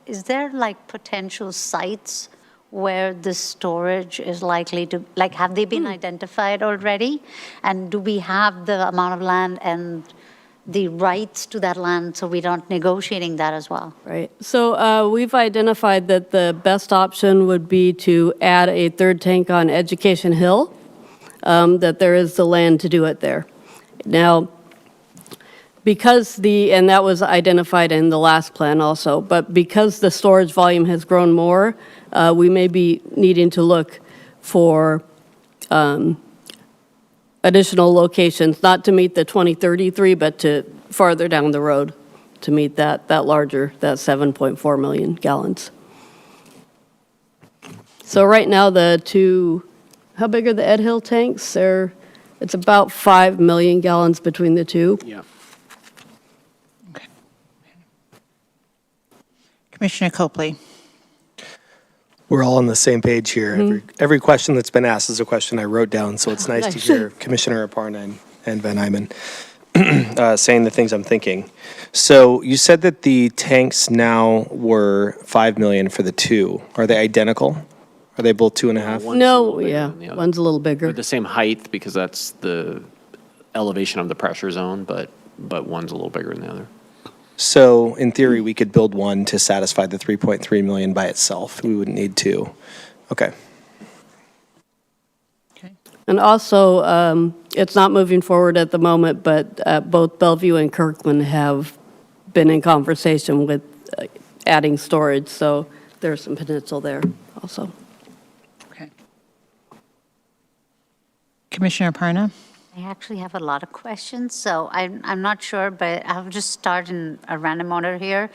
is there like potential sites where the storage is likely to, like, have they been identified already? And do we have the amount of land and the rights to that land so we don't negotiating that as well? Right. So we've identified that the best option would be to add a third tank on Education Hill, that there is the land to do it there. Now, and that was identified in the last plan also, but because the storage volume has grown more, we may be needing to look for additional locations, not to meet the 2033, but to farther down the road to meet that larger, that 7.4 million gallons. So right now, how big are the Ed Hill tanks? It's about 5 million gallons between the two. Yeah. Commissioner Copley. We're all on the same page here. Every question that's been asked is a question I wrote down, so it's nice to Nice. hear Commissioner Aparna and Van Nymen saying the things I'm thinking. So you said that the tanks now were 5 million for the two. Are they identical? Are they both 2.5? One's a No, little bigger yeah, than the other. one's a little bigger. They're the same height because that's the elevation of the pressure zone, but one's a little bigger than the other. So in theory, we could build one to satisfy the 3.3 million by itself. We wouldn't need two. Okay. Okay. And also, it's not moving forward at the moment, but both Bellevue and Kirkland have been in conversation with adding storage, so there's some potential there also. Okay. Commissioner Aparna. I actually have a lot of questions, so I'm not sure, but I'll just start in a random order here.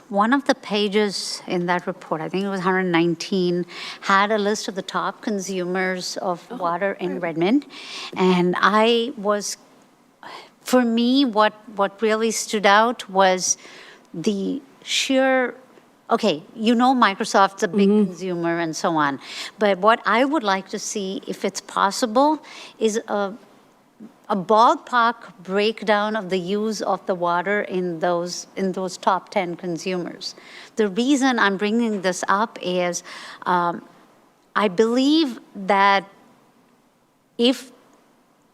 one of the pages in that report, I think it was 119, had a list of the top consumers of water in Redmond. And for me, what really stood out was the sheer, okay, Microsoft's a big consumer and so on. But what I would like to see, if it's possible, is a ballpark breakdown of the use of the water in those top 10 consumers. The reason I'm bringing this up is I believe that if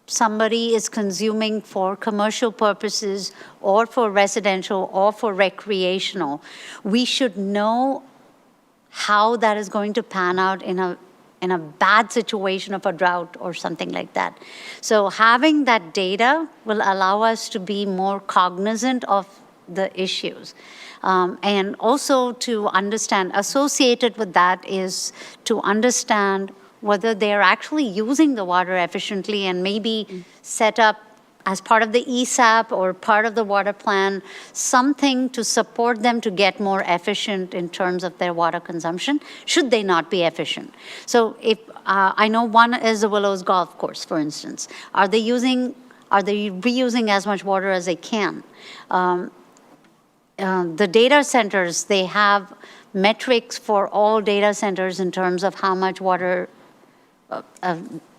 somebody is consuming for commercial purposes or for residential or for recreational, we should know how that is going to pan out in a bad situation of a drought or something like that. So having that data will allow us to be more cognizant of the issues. And also to understand, associated with that is to understand whether they're actually using the water efficiently and maybe set up as part of the ESAP or part of the water plan, something to support them to get more efficient in terms of their water consumption, should they not be efficient. So if, I know one is the Willows Golf Course, for instance. Are they reusing as much water as they can? The data centers, they have metrics for all data centers in terms of how much water,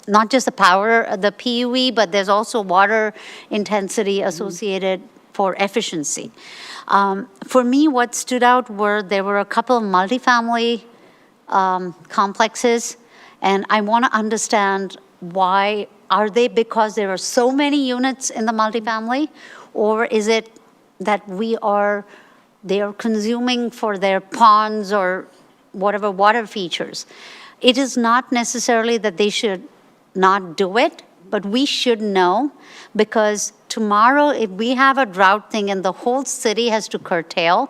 not just the power, the PUE, but there's also water intensity associated for efficiency. For me, what stood out there were a couple of multifamily complexes, and I want to understand why. Are they because there are so many units in the multifamily, or is it that they are consuming for their ponds or whatever water features? It is not necessarily that they should not do it, but we should know, because tomorrow if we have a drought thing and the whole city has to curtail,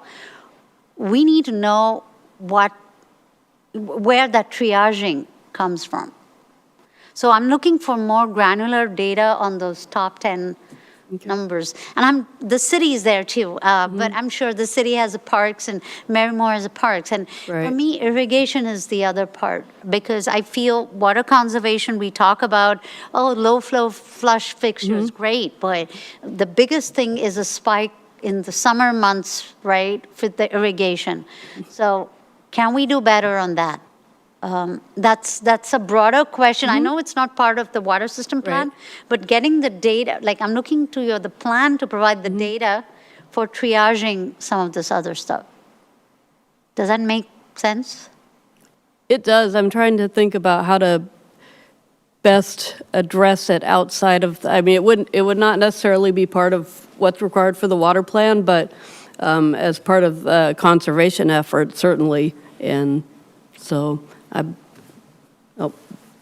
we need to know where that triaging comes from. So I'm looking for more granular data on those top 10 numbers. And the city is there too, but I'm sure the city has the parks and Marymore has the parks. And for me, irrigation is the other part, because I feel water conservation, we talk about, low flow flush fixtures, great, but the biggest thing is a spike in the summer months, right, for the irrigation. So can we do better on that? That's a broader question. I know it's not part of the water system plan, but getting the data, like I'm looking to the plan to provide the data for triaging some of this other stuff. Does that make sense? It does. I'm trying to think about how to best address it outside of, it would not necessarily be part of what's required for the water plan, but as part of the conservation effort, certainly. And so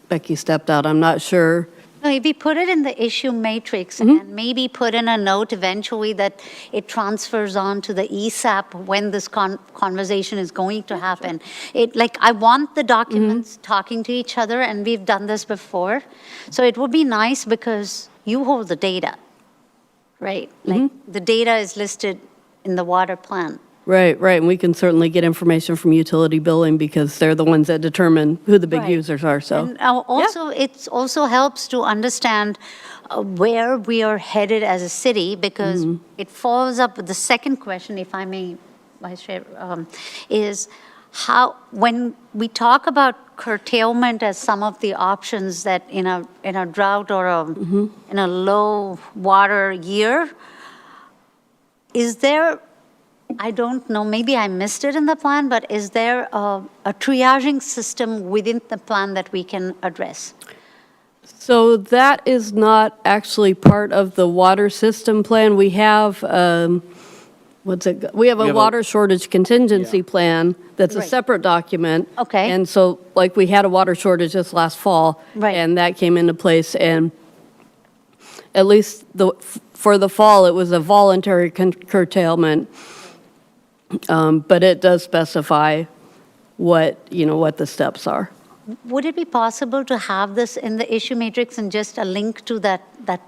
Becky stepped out. I'm not sure. No, if we put it in the issue matrix and maybe put in a note eventually that it transfers on to the ESAP when this conversation is going to happen. I want the documents talking to each other, and we've done this before. So it would be nice because you hold the data, right? Like the data is listed in the water plan. Right, and we can certainly get information from utility billing because they're the ones that determine who the big users are, so. And also, it also helps to understand where we are headed as a city, because it follows up with the second question, if I may, Vice Chair, is how, when we talk about curtailment as some of the options that in a drought or in a low water year, is there, I don't know, maybe I missed it in the plan, but is there a triaging system within the plan that we can address? So that is not actually part of the water system plan. We have, we have a water shortage contingency plan that's a separate document. Okay. And so, we had a water shortage this last fall. Right. And that came into place, and at least for the fall, it was a voluntary curtailment. But it does specify what the steps are. Would it be possible to have this in the issue matrix and just a link to that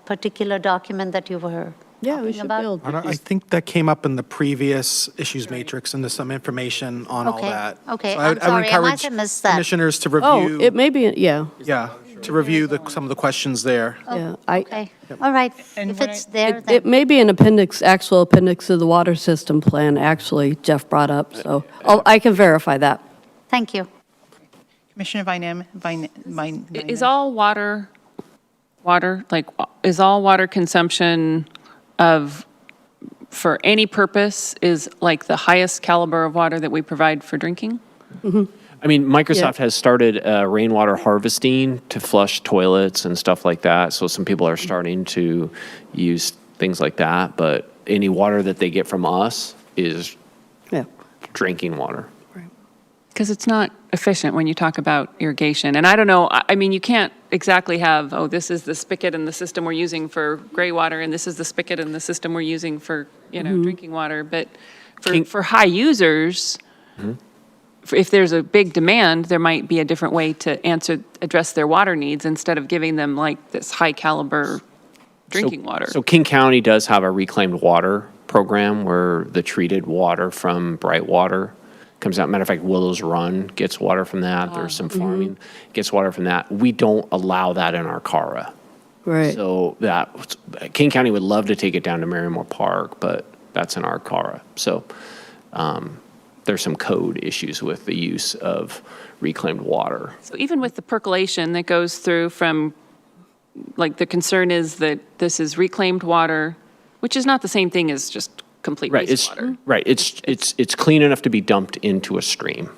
particular document that you were Yeah, we talking should about? build. I think that came up in the previous issues matrix, and there's some information on all Okay, that. okay, So I'm would sorry, I might encourage have missed that. Commissioners to Oh, review. it may be, yeah, Yeah, to review some of the questions there. yeah. Okay, all right. And If when it's there, It then, may be an actual appendix of the water system plan, actually, Jeff brought up, so I can verify that. thank you. Commissioner Is all water, like, is all water consumption for any purpose is like the highest caliber of water that we provide for drinking? I mean, Microsoft has started rainwater harvesting to flush toilets and stuff like that. So some people are starting to use things like that. But any water that they get from us is Yeah. drinking water. Because it's not efficient when you talk about irrigation. And I don't know, I mean, you can't exactly have, oh, this is the spigot in the system we're using for gray water, and this is the spigot in the system we're using for, drinking water. But for high users, if there's a big demand, there might be a different way to address their water needs instead of giving them like this high caliber drinking water. So King County does have a reclaimed water program where the treated water from Brightwater comes out. Matter of fact, Willows Run gets water from that. There's some farming gets water from that. We don't allow that in our CARA. Right. So that King County would love to take it down to Merrimore Park, but that's in our CARA. So there's some code issues with the use of reclaimed water. So even with the percolation that goes through from, like, the concern is that this is reclaimed water, which is not the same thing as just complete Right. wastewater. It's clean enough to be dumped into a stream.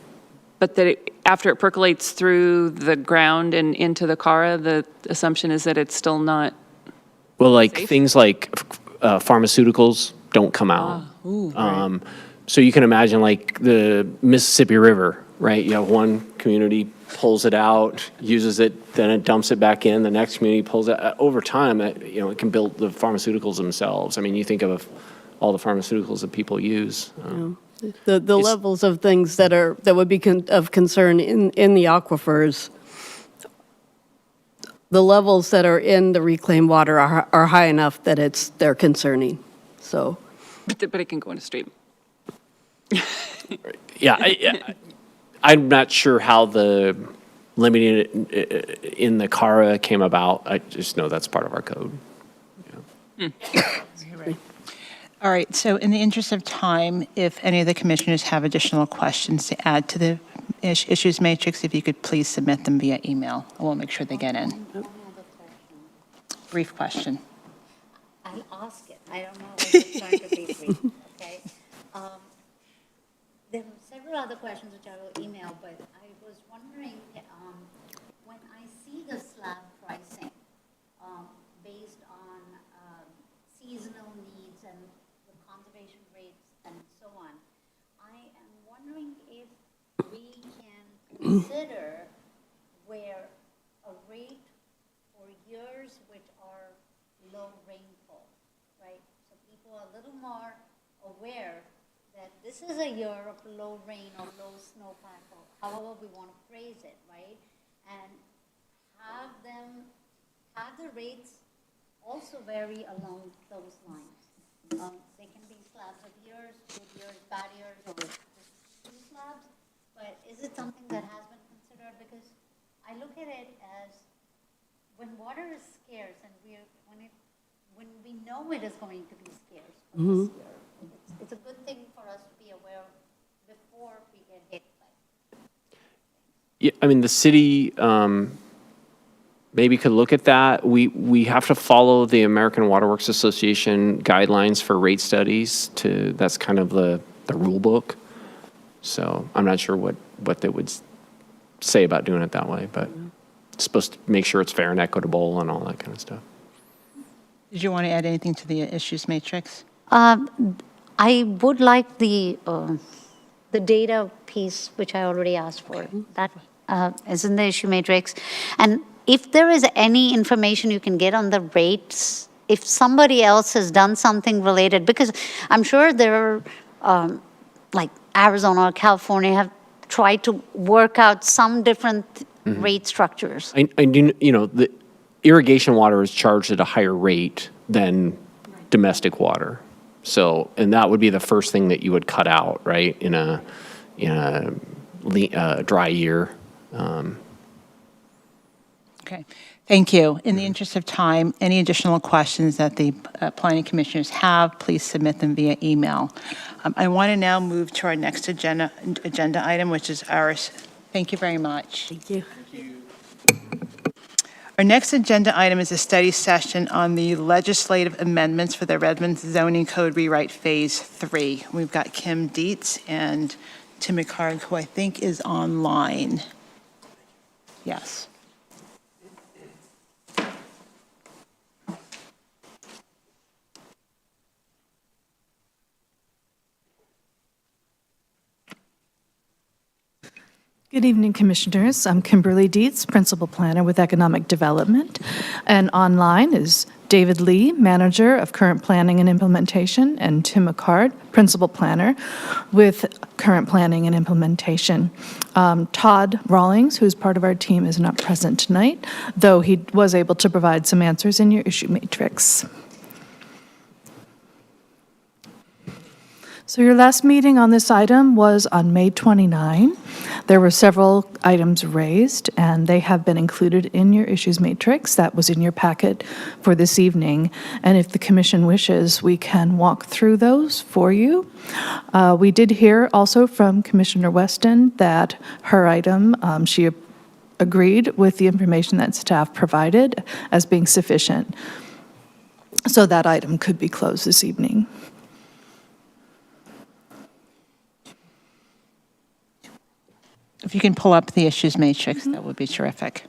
But that after it percolates through the ground and into the CARA, the assumption is that it's still not. Well, like Safe? things like pharmaceuticals don't come out. So you can imagine like the Mississippi River, right? You have one community pulls it out, uses it, then it dumps it back in. The next community pulls it. Over time, it can build the pharmaceuticals themselves. I mean, you think of all the pharmaceuticals that people use. The levels of things that would be of concern in the aquifers, the levels that are in the reclaimed water are high enough that they're concerning, so. But it can go in a stream. Yeah, I'm not sure how the limiting it in the CARA came about. I just know that's part of our code. All right, so in the interest of time, if any of the commissioners have additional questions to add to the issues matrix, if you could please submit them via email, and we'll make sure they get in. Brief question. I'll ask it. I don't know what it's going to be brief, okay? There were several other questions which I will email, but I was wondering, when I see the slab pricing based on seasonal needs and the conservation rates and so on, I am wondering if we can consider where a rate for years which are low rainfall, right? So people are a little more aware that this is a year of low rain or low snowpack, or however we want to phrase it, right? And have the rates also vary along those lines. They can be slabs of years, good years, bad years, or just two slabs. But is it something that has been considered? Because I look at it as when water is scarce and when we know it is going to be scarce for this year, it's a good thing for us to be aware before we get hit by it. Yeah, I mean, the city maybe could look at that. We have to follow the American Waterworks Association guidelines for rate studies. That's kind of the rule book. So I'm not sure what they would say about doing it that way, but it's supposed to make sure it's fair and equitable and all that kind of stuff. Did you want to add anything to the issues matrix? I would like the data piece, which I already asked for. That is in the issue matrix. And if there is any information you can get on the rates, if somebody else has done something related, because I'm sure there are, like Arizona or California have tried to work out some different rate structures. I do, the irrigation water is charged at a higher rate than domestic water. So, and that would be the first thing that you would cut out, right, in a dry year. Okay, thank you. In the interest of time, any additional questions that the planning commissioners have, please submit them via email. I want to now move to our next agenda item, which is ours. Thank you very much. Thank you. Our next agenda item is a study session on the legislative amendments for the Redmond zoning code rewrite phase 3. We've got Kim Dietz and Tim McHarg, who I think is online. Yes. Good evening, Commissioners. I'm Kimberly Dietz, Principal Planner with Economic Development. And online is David Lee, Manager of Current Planning and Implementation, and Tim McCard, Principal Planner with Current Planning and Implementation. Todd Rawlings, who's part of our team, is not present tonight, though he was able to provide some answers in your issue matrix. So your last meeting on this item was on May 29. There were several items raised, and they have been included in your issues matrix. That was in your packet for this evening. And if the commission wishes, we can walk through those for you. We did hear also from Commissioner Weston that her item, she agreed with the information that staff provided as being sufficient. So that item could be closed this evening. If you can pull up the issues matrix, that would be terrific.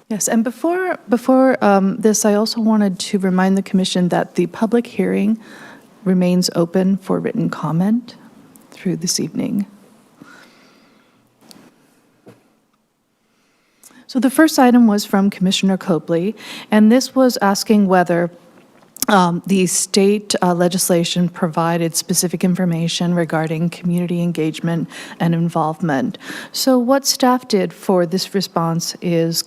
Yes, and before this, I also wanted to remind the commission that the public hearing remains open for written comment through this evening. So the first item was from Commissioner Copley, and this was asking whether the state legislation provided specific information regarding community engagement and involvement. So what staff did for this response is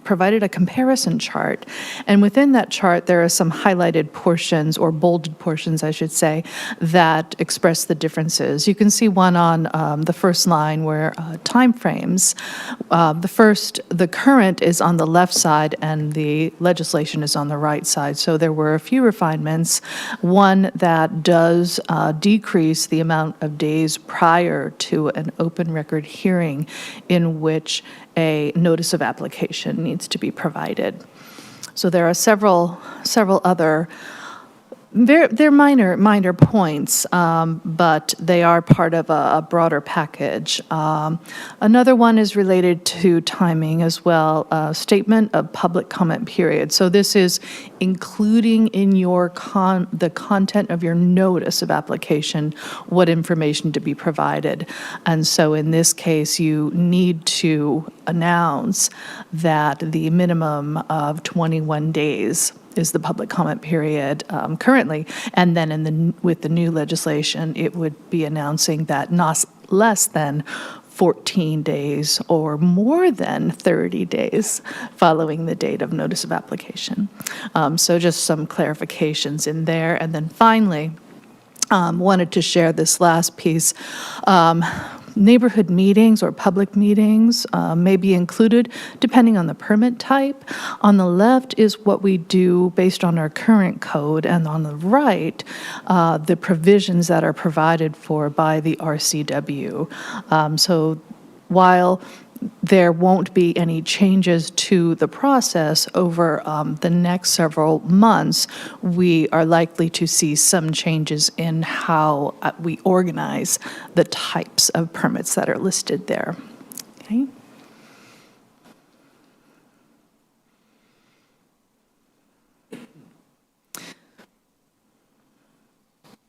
provided a comparison chart. And within that chart, there are some highlighted portions, or bolded portions, I should say, that express the differences. You can see one on the first line where timeframes. The current is on the left side and the legislation is on the right side. So there were a few refinements. One that does decrease the amount of days prior to an open record hearing in which a notice of application needs to be provided. So there are several other they're minor points, but they are part of a broader package. Another one is related to timing as well, statement of public comment period. So this is including in your the content of your notice of application what information to be provided. And so in this case, you need to announce that the minimum of 21 days is the public comment period currently, and then with the new legislation, it would be announcing that not less than 14 days or more than 30 days following the date of notice of application. So just some clarifications in there, and then finally, wanted to share this last piece. Neighborhood meetings or public meetings may be included depending on the permit type. On the left is what we do based on our current code, and on the right, the provisions that are provided for by the RCW. So while there won't be any changes to the process over the next several months, we are likely to see some changes in how we organize the types of permits that are listed there. Okay.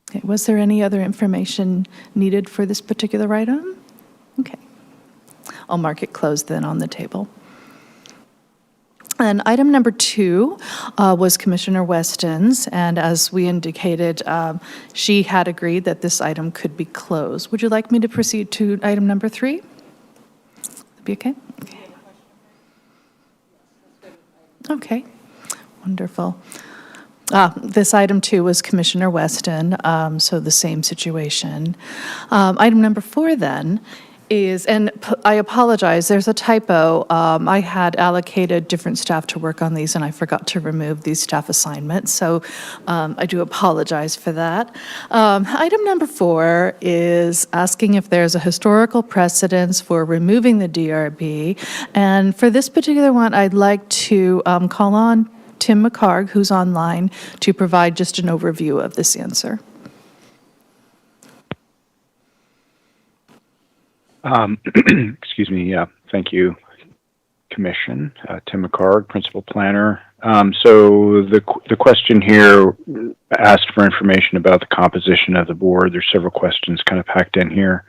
Okay, was there any other information needed for this particular item? Okay. I'll mark it closed then on the table. And item number 2 was Commissioner Weston's, and as we indicated, she had agreed that this item could be closed. Would you like me to proceed to item number 3? be okay? Okay, wonderful. This item too was Commissioner Weston, so the same situation. Item number 4 then is, and I apologize, there's a typo. I had allocated different staff to work on these, and I forgot to remove these staff assignments, so I do apologize for that. Item number 4 is asking if there's a historical precedence for removing the DRB, and for this particular one, I'd like to call on Tim McCarg, who's online, to provide just an overview of this answer. Excuse me. Yeah, thank you, Commission. Tim McCarg, Principal Planner. So the question here asked for information about the composition of the board. There's several questions kind of packed in here.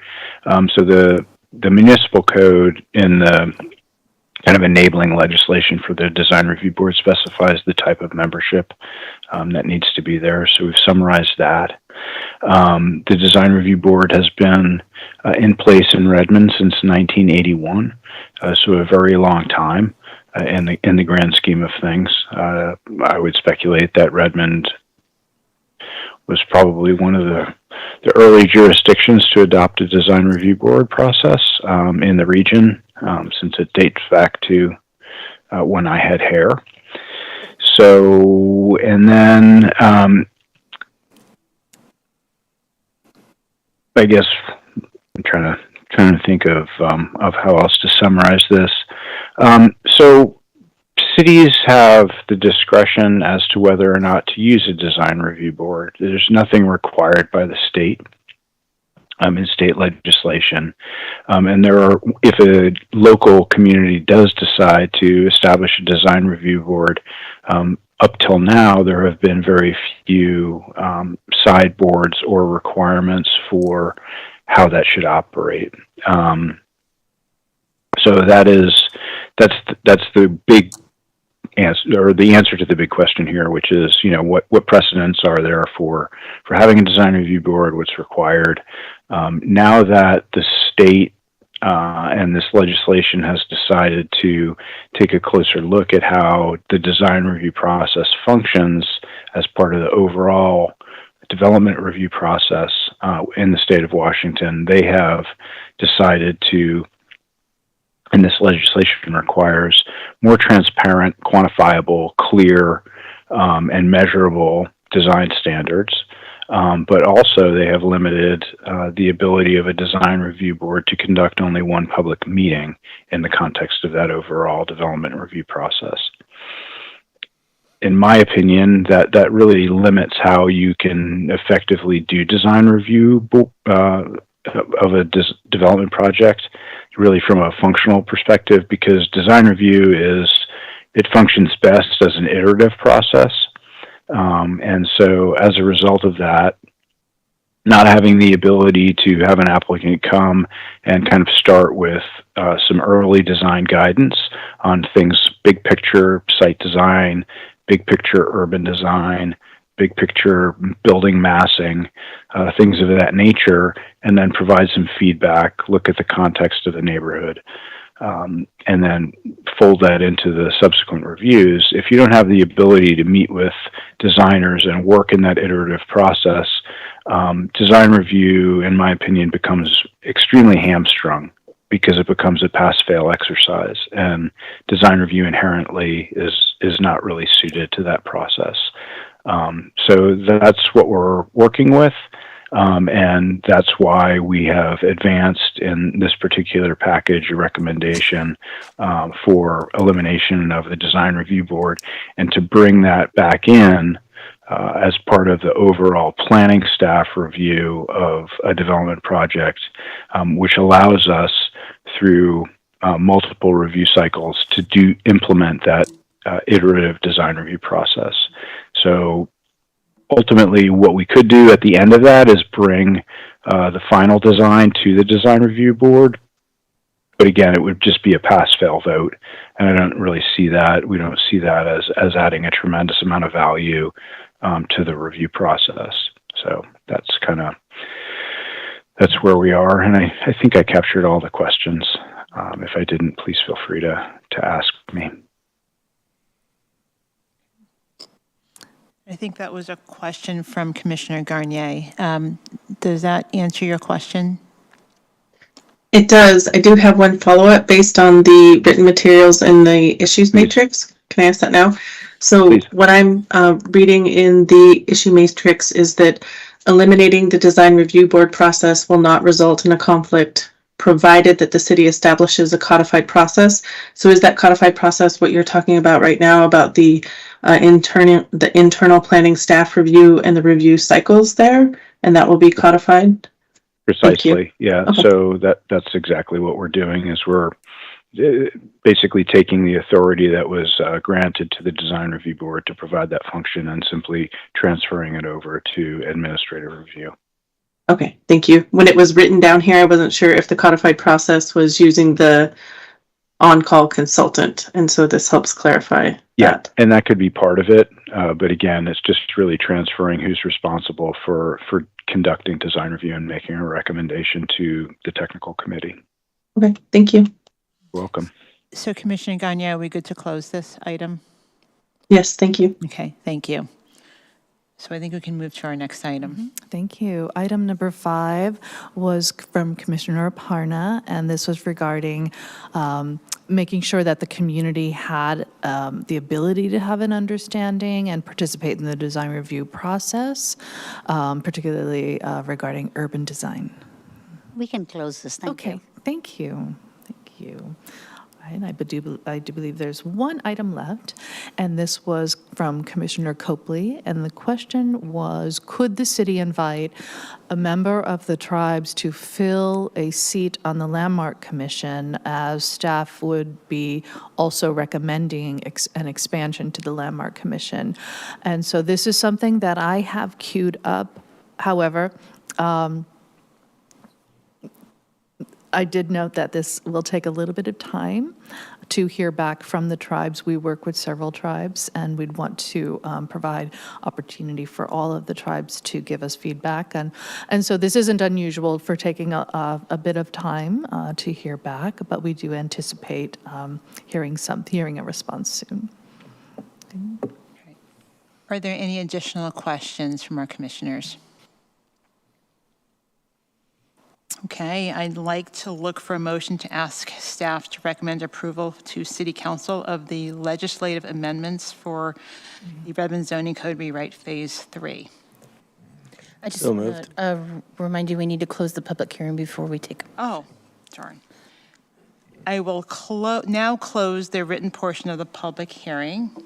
So the municipal code in the kind of enabling legislation for the design review board specifies the type of membership that needs to be there. So we've summarized that. The design review board has been in place in Redmond since 1981, so a very long time in the grand scheme of things. I would speculate that Redmond was probably one of the early jurisdictions to adopt a design review board process in the region, since it dates back to when I had hair. So, and then I guess I'm trying to think of how else to summarize this. So cities have the discretion as to whether or not to use a design review board. There's nothing required by the state in state legislation. And if a local community does decide to establish a design review board, up till now, there have been very few sideboards or requirements for how that should operate. So that's the big answer, or the answer to the big question here, which is, what precedents are there for having a design review board? What's required? Now that the state and this legislation has decided to take a closer look at how the design review process functions as part of the overall development review process in the state of Washington, they have decided to, and this legislation requires more transparent, quantifiable, clear, and measurable design standards. But also they have limited the ability of a design review board to conduct only one public meeting in the context of that overall development review process. In my opinion, that really limits how you can effectively do design review of a development project, really from a functional perspective, because design review it functions best as an iterative process. And so as a result of that, not having the ability to have an applicant come and kind of start with some early design guidance on things, big picture site design, big picture urban design, big picture building massing, things of that nature, and then provide some feedback, look at the context of the neighborhood, and then fold that into the subsequent reviews. If you don't have the ability to meet with designers and work in that iterative process, design review, in my opinion, becomes extremely hamstrung because it becomes a pass-fail exercise, and design review inherently is not really suited to that process. So that's what we're working with. And that's why we have advanced in this particular package a recommendation for elimination of the design review board, and to bring that back in as part of the overall planning staff review of a development project, which allows us through multiple review cycles to implement that iterative design review process. So ultimately, what we could do at the end of that is bring the final design to the design review board. But again, it would just be a pass-fail vote, and I don't really see that. We don't see that as adding a tremendous amount of value to the review process. So that's where we are, and I think I captured all the questions. If I didn't, please feel free to ask me. I think that was a question from Commissioner Garnier. Does that answer your question? It does. I do have one follow-up based on the written materials and the issues matrix. Can I ask that now? So Please. what I'm reading in the issue matrix is that eliminating the design review board process will not result in a conflict provided that the city establishes a codified process. So is that codified process what you're talking about right now about the internal planning staff review and the review cycles there? And that will be codified? Precisely. Yeah. Okay. So that's exactly what we're doing is we're basically taking the authority that was granted to the design review board to provide that function and simply transferring it over to administrative review. Okay, thank you. When it was written down here, I wasn't sure if the codified process was using the on-call consultant, and so this helps clarify that. And that could be part of it. But again, it's just really transferring who's responsible for conducting design review and making a recommendation to the technical committee. Okay, thank you. You're welcome. So Commissioner Garnier, are we good to close this item? Yes, thank you. Okay, thank you. So I think we can move to our next item. Thank you. Item number 5 was from Commissioner Aparna, and this was regarding making sure that the community had the ability to have an understanding and participate in the design review process, particularly regarding urban design. We can close this, thank you. Okay, thank you. Thank you. And I do believe there's one item left, and this was from Commissioner Copley, and the question was, could the city invite a member of the tribes to fill a seat on the Landmark Commission, as staff would be also recommending an expansion to the Landmark Commission? And so this is something that I have queued up. However, I did note that this will take a little bit of time to hear back from the tribes. We work with several tribes, and we'd want to provide opportunity for all of the tribes to give us feedback. And so this isn't unusual for taking a bit of time to hear back, but we do anticipate hearing a response soon. Are there any additional questions from our commissioners? Okay, I'd like to look for a motion to ask staff to recommend approval to City Council of the legislative amendments for the Redmond zoning code rewrite Phase 3. I just So want to remind you, we need to close the public hearing before we take. Oh, darn. I will now close the written portion of the public hearing.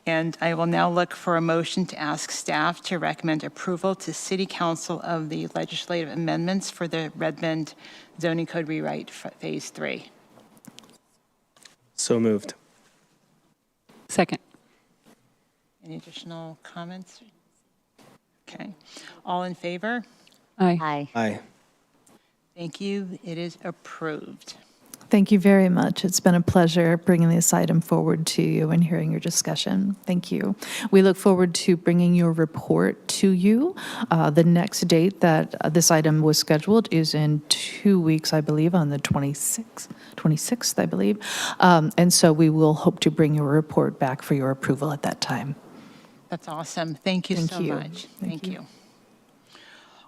And I will now look for a motion to ask staff to recommend approval to City Council of the legislative amendments for the Redmond zoning code rewrite Phase 3. So moved. Second. Any additional comments? Okay. All in favor? Aye. Aye. Aye. Thank you. It is approved. Thank you very much. It's been a pleasure bringing this item forward to you and hearing your discussion. Thank you. We look forward to bringing your report to you. The next date that this item was scheduled is in 2 weeks, I believe, on the 26th, I believe. And so we will hope to bring your report back for your approval at that time. That's awesome. Thank you so much. Thank you.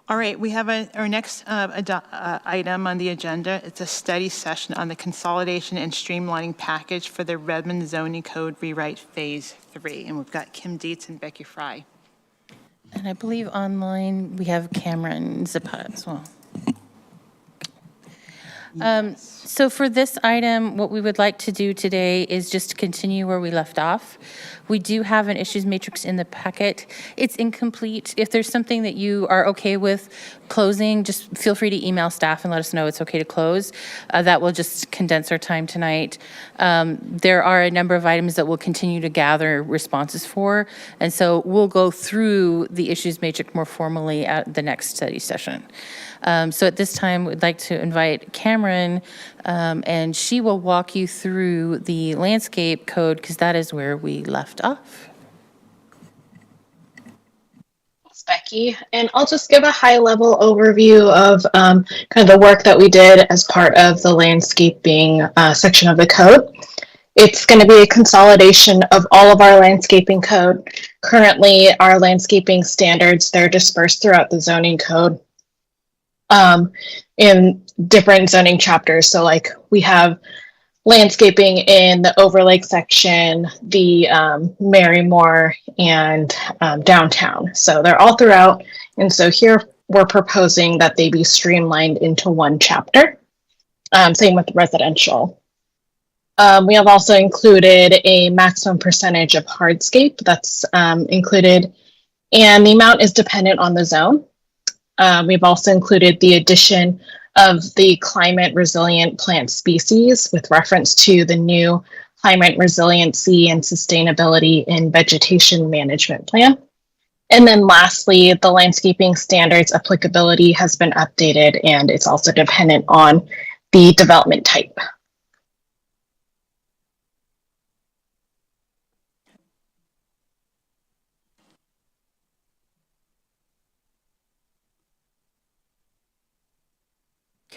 All right, we have our next item on the agenda. It's a study session on the consolidation and streamlining package for the Redmond zoning code rewrite Phase 3. And we've got Kim Dietz and Becky Fry. And I believe online we have Cameron Zapata as well. So for this item, what we would like to do today is just continue where we left off. We do have an issues matrix in the packet. It's incomplete. If there's something that you are okay with closing, just feel free to email staff and let us know it's okay to close. That will just condense our time tonight. There are a number of items that we'll continue to gather responses for, and so we'll go through the issues matrix more formally at the next study session. So at this time, we'd like to invite Cameron, and she will walk you through the landscape code, because that is where we left off. is Becky, and I'll just give a high-level overview of kind of the work that we did as part of the landscaping section of the code. It's going to be a consolidation of all of our landscaping code. Currently, our landscaping standards, they're dispersed throughout the zoning code in different zoning chapters. So like we have landscaping in the Overlake section, the Marymore, and downtown. So they're all throughout. And so here we're proposing that they be streamlined into one chapter. Same with residential. We have also included a maximum percentage of hardscape that's included, and the amount is dependent on the zone. We've also included the addition of the climate resilient plant species with reference to the new climate resiliency and sustainability in vegetation management plan. And then lastly, the landscaping standards applicability has been updated, and it's also dependent on the development type.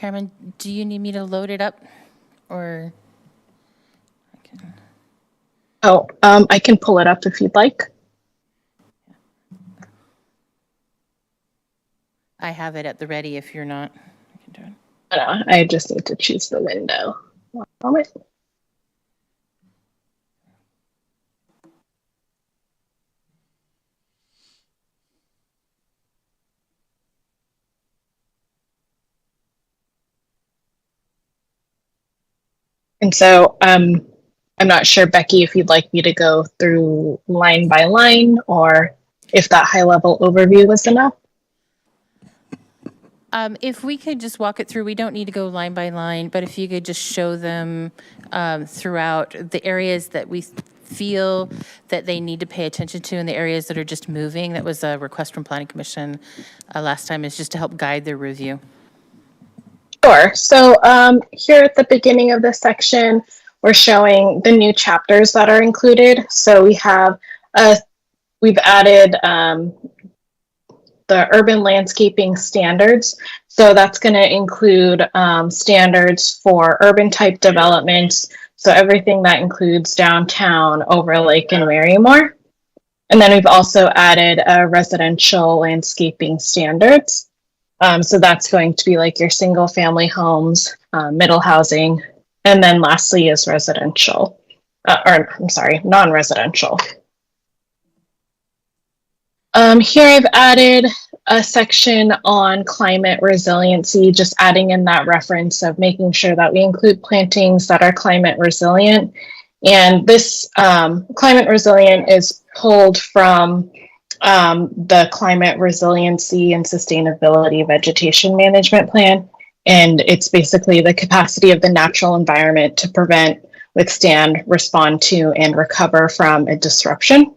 Carmen, do you need me to load it up or? Oh, I can pull it up if you'd like. I have it at the ready if you're not. I can do it. No, I just need to choose the window. One moment. And so I'm not sure, Becky, if you'd like me to go through line by line or if that high level overview was enough. If we could just walk it through, we don't need to go line by line, but if you could just show them throughout the areas that we feel that they need to pay attention to and the areas that are just moving. That was a request from Planning Commission last time, is just to help guide their review. Sure. So here at the beginning of this section, we're showing the new chapters that are included. So we have, we've added the urban landscaping standards. So that's going to include standards for urban type developments. So everything that includes downtown, Overlake, and Marymore. And then we've also added residential landscaping standards. So that's going to be like your single family homes, middle housing, and then lastly is residential, or I'm sorry, non-residential. Here I've added a section on climate resiliency, just adding in that reference of making sure that we include plantings that are climate resilient. And this climate resilient is pulled from the Climate Resiliency and Sustainability Vegetation Management Plan. And it's basically the capacity of the natural environment to prevent, withstand, respond to, and recover from a disruption.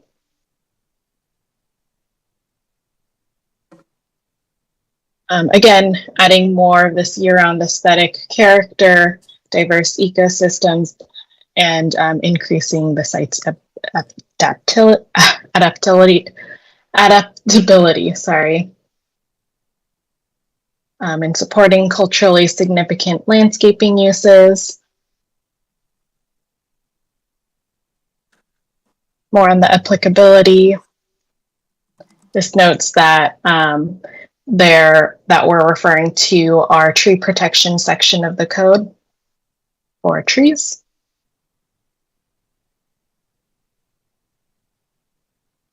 Again, adding more of this year-round aesthetic character, diverse ecosystems, and increasing the site's adaptability, sorry. And supporting culturally significant landscaping uses. More on the applicability. This notes that that we're referring to our tree protection section of the code for trees.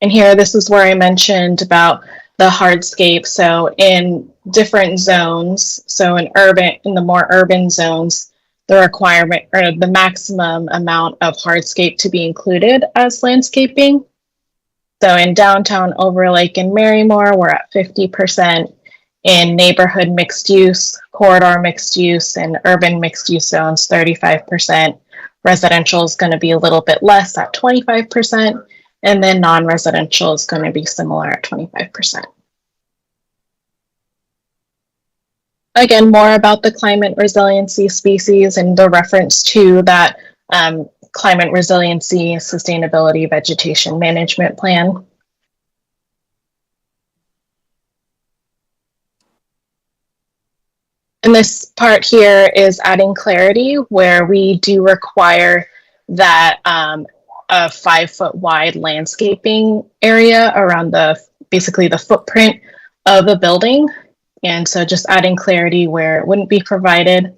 And here, this is where I mentioned about the hardscape. So in different zones, so in the more urban zones, the requirement or the maximum amount of hardscape to be included as landscaping. So in downtown Overlake and Marymore, we're at 50%. In neighborhood mixed use, corridor mixed use, and urban mixed use zones, 35%. Residential is going to be a little bit less at 25%. And then non-residential is going to be similar at 25%. Again, more about the climate resiliency species and the reference to that climate resiliency, sustainability, vegetation management plan. And this part here is adding clarity where we do require that a 5-foot wide landscaping area around basically the footprint of the building. And so just adding clarity where it wouldn't be provided.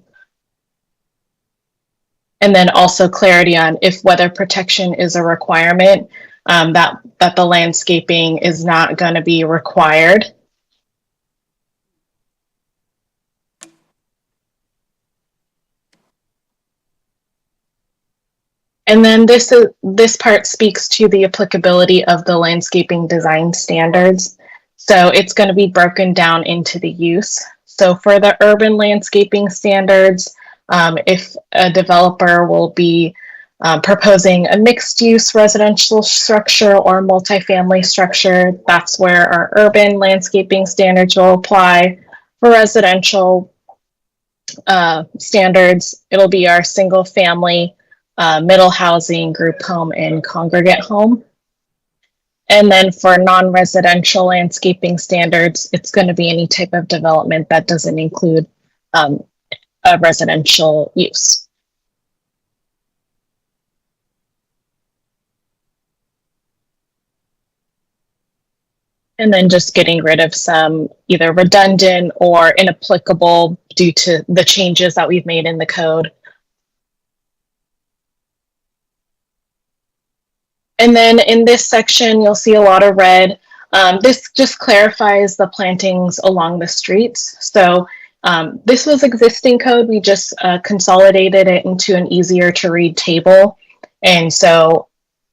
And then also clarity on if weather protection is a requirement, that the landscaping is not going to be required. And then this part speaks to the applicability of the landscaping design standards. So it's going to be broken down into the use. So for the urban landscaping standards, if a developer will be proposing a mixed-use residential structure or multifamily structure, that's where our urban landscaping standards will apply. For residential standards, it'll be our single-family, middle housing, group home, and congregate home. And then for non-residential landscaping standards, it's going to be any type of development that doesn't include a residential use. And then just getting rid of some either redundant or inapplicable due to the changes that we've made in the code. And then in this section, you'll see a lot of red. This just clarifies the plantings along the streets. So this was existing code. We just consolidated it into an easier to read table. And so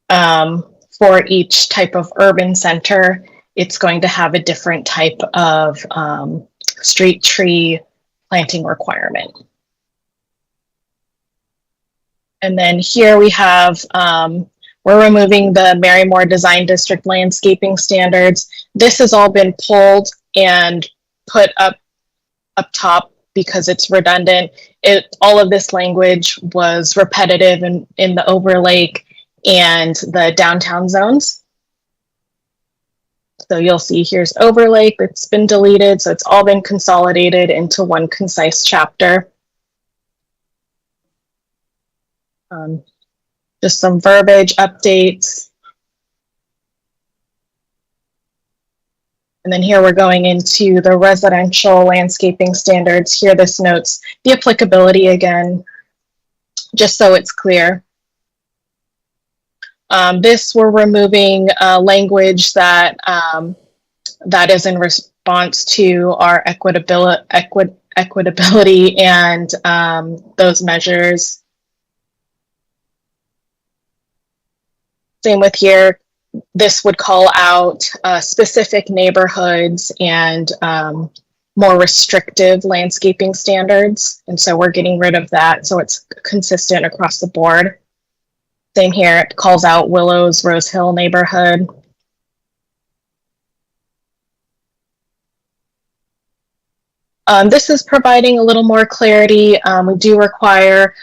for each type of urban center, it's going to have a different type of street tree planting requirement. And then here we have we're removing the Marymore Design District landscaping standards. This has all been pulled and put up top because it's redundant. All of this language was repetitive in the Overlake and the downtown zones. So you'll see here's Overlake, it's been deleted, so it's all been consolidated into one concise chapter. Just some verbiage updates. And then here we're going into the residential landscaping standards. Here this notes the applicability again, just so it's clear. This we're removing language that that is in response to our equitability and those measures. Same with here, this would call out specific neighborhoods and more restrictive landscaping standards. And so we're getting rid of that so it's consistent across the board. Same here, it calls out Willows, Rose Hill neighborhood. This is providing a little more clarity. We do require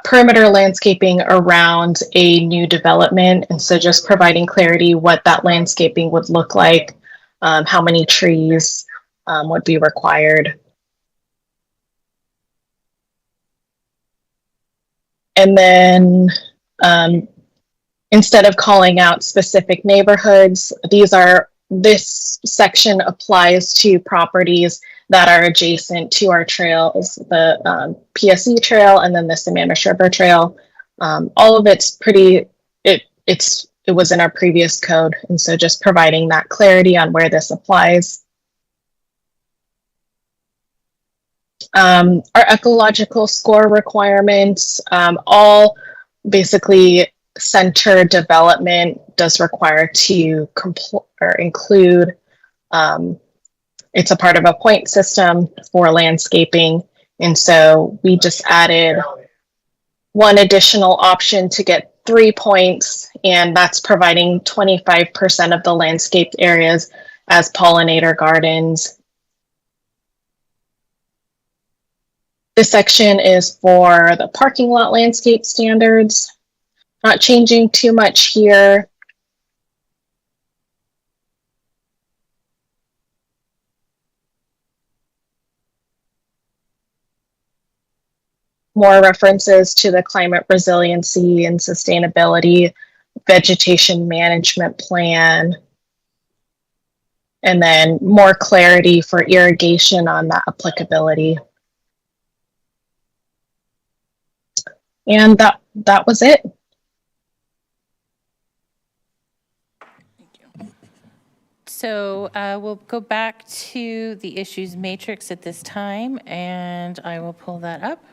perimeter landscaping around a new development. And so just providing clarity what that landscaping would look like, how many trees would be required. And then instead of calling out specific neighborhoods, this section applies to properties that are adjacent to our trails, the PSE trail and then the Sammamish River Trail. All of it's it was in our previous code. And so just providing that clarity on where this applies. Our ecological score requirements, all basically center development does require to include, it's a part of a point system for landscaping. And so we just added one additional option to get 3 points, and that's providing 25% of the landscaped areas as pollinator gardens. This section is for the parking lot landscape standards. Not changing too much here. more references to the climate resiliency and sustainability vegetation management plan, and then more clarity for irrigation on that applicability. And that was it. So we'll go back to the issues matrix at this time, and I will pull that up.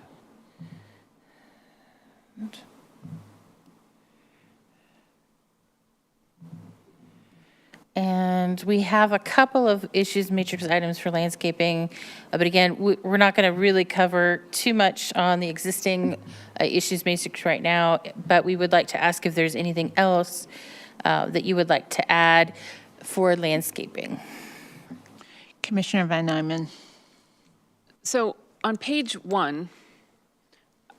And we have a couple of issues matrix items for landscaping, but again, we're not going to really cover too much on the existing issues matrix right now, but we would like to ask if there's anything else that you would like to add for landscaping. Commissioner Van Nymen. So on page 1,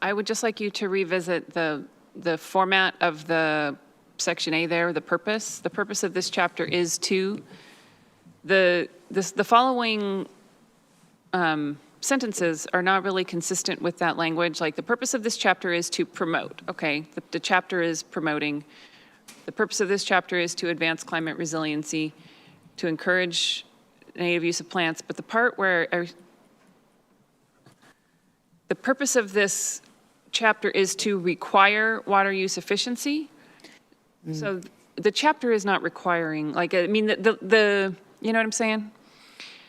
I would just like you to revisit the format of the section A there, the purpose. The purpose of this chapter is to, the following sentences are not really consistent with that language. Like the purpose of this chapter is to promote, okay? The chapter is promoting. The purpose of this chapter is to advance climate resiliency, to encourage native use of plants, but the part where the purpose of this chapter is to require water use efficiency. So the chapter is not requiring, like, I mean, the you know what I'm saying?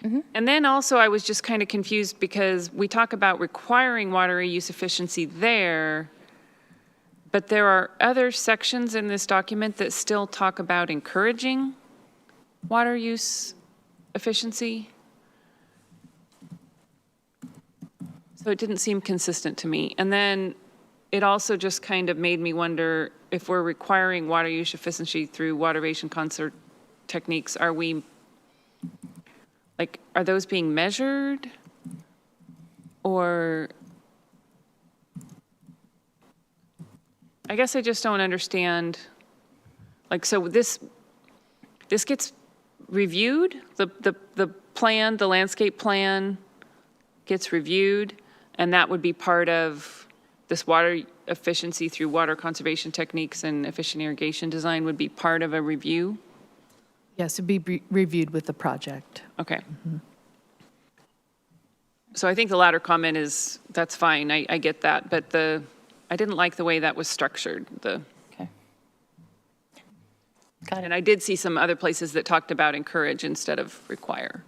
Mm-hmm. And then also I was just kind of confused because we talk about requiring water use efficiency there, but there are other sections in this document that still talk about encouraging water use efficiency. So it didn't seem consistent to me. And then it also just kind of made me wonder if we're requiring water use efficiency through waterization concert techniques, are we, like, are those being measured? Or, I guess I just don't understand. Like, so this gets reviewed, the plan, the landscape plan gets reviewed, and that would be part of this water efficiency through water conservation techniques and efficient irrigation design would be part of a review? Yes, it'd be reviewed with the project. Okay. Mm-hmm. So I think the latter comment is, that's fine, I get that, but I didn't like the way that was structured. Okay. Got it. And I did see some other places that talked about encourage instead of require.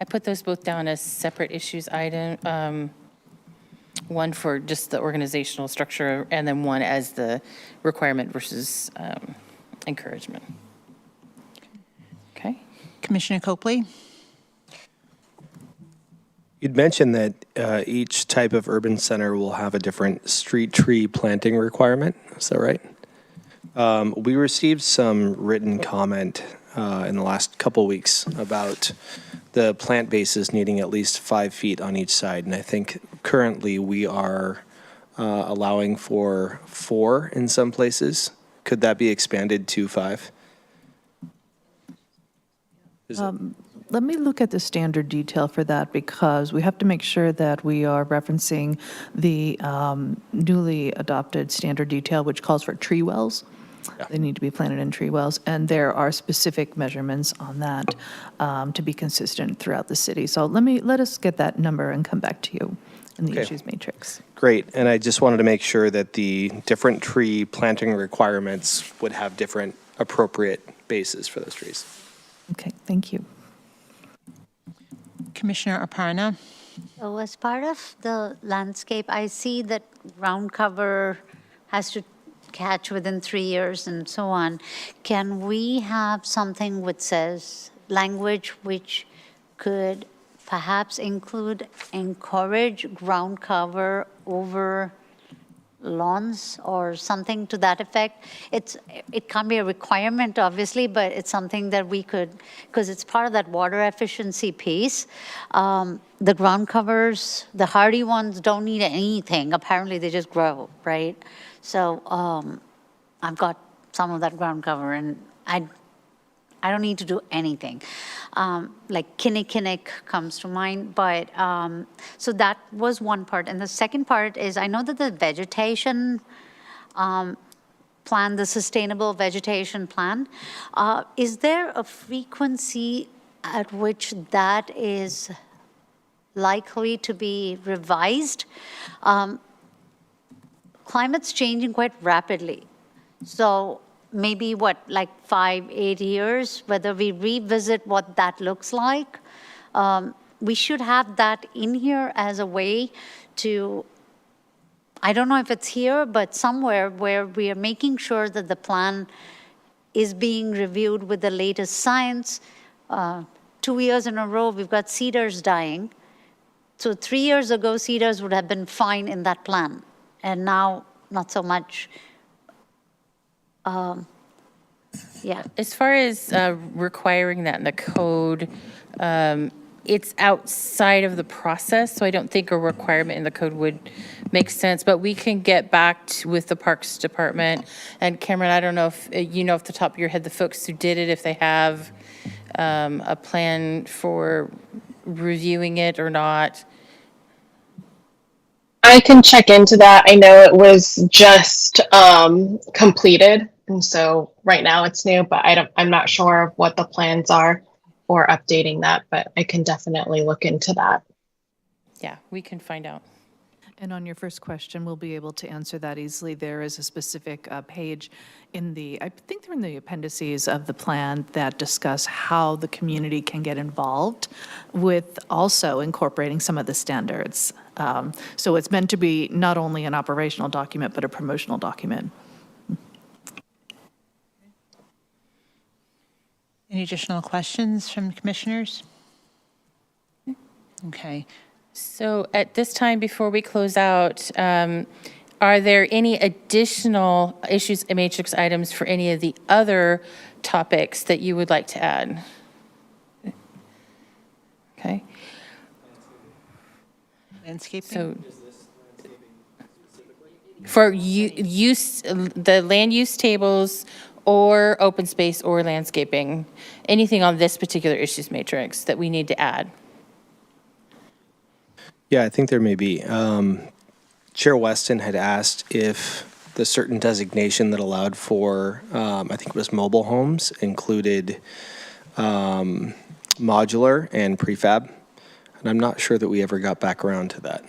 I put those both down as separate issues item. One for just the organizational structure, and then one as the requirement versus encouragement. Okay. Commissioner Copley. You'd mentioned that each type of urban center will have a different street tree planting requirement. Is that right? We received some written comment in the last couple weeks about the plant bases needing at least 5 feet on each side. And I think currently we are allowing for 4 in some places. Could that be expanded to 5? Let me look at the standard detail for that, because we have to make sure that we are referencing the newly adopted standard detail, which calls for tree wells. Yeah. They need to be planted in tree wells, and there are specific measurements on that to be consistent throughout the city. So let us get that number and come back to you in the issues matrix. Great, and I just wanted to make sure that the different tree planting requirements would have different appropriate bases for those trees. Okay, thank you. Commissioner Aparna. So as part of the landscape, I see that ground cover has to catch within 3 years and so on. Can we have something which says language which could perhaps include encourage ground cover over lawns or something to that effect? It can't be a requirement, obviously, but it's something that we could, because it's part of that water efficiency piece. The ground covers, the hardy ones don't need anything. Apparently, they just grow, right? So I've got some of that ground cover, and I I don't need to do anything. Like Kinnikinnick comes to mind, but, so that was one part. And the second part is, I know that the vegetation plan, the sustainable vegetation plan, is there a frequency at which that is likely to be revised? Climate's changing quite rapidly. So maybe what, like 5-8 years, whether we revisit what that looks like, we should have that in here as a way to, I don't know if it's here, but somewhere where we are making sure that the plan is being reviewed with the latest science. 2 years in a row, we've got cedars dying. So 3 years ago, cedars would have been fine in that plan, and now not so much. Yeah. As far as requiring that in the code, it's outside of the process, so I don't think a requirement in the code would make sense, but we can get back with the Parks Department. And Cameron, I don't know if you know off the top of your head, the folks who did it, if they have a plan for reviewing it or not. I can check into that. I know it was just completed, and so right now it's new, but I'm not sure what the plans are for updating that, but I can definitely look into that. Yeah, we can find out. And on your first question, we'll be able to answer that easily. There is a specific page in the, I think they're in the appendices of the plan that discuss how the community can get involved with also incorporating some of the standards. So it's meant to be not only an operational document, but a promotional document. Any additional questions from commissioners? Okay. So at this time, before we close out, are there any additional issues and matrix items for any of the other topics that you would like to add? Okay. Landscaping? So for use, the land use tables or open space or landscaping, anything on this particular issues matrix that we need to add? Yeah, I think there may be. Chair Weston had asked if the certain designation that allowed for, I think it was mobile homes, included modular and prefab. And I'm not sure that we ever got back around to that.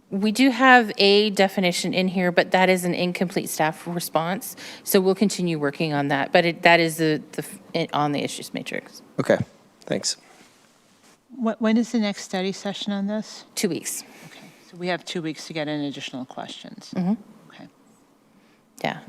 We do have a definition in here, but that is an incomplete staff response. So we'll continue working on that, but that is on the issues matrix. Okay, thanks. When is the next study session on this? 2 weeks. Okay, so we have 2 weeks to get in additional questions. Okay. Yeah.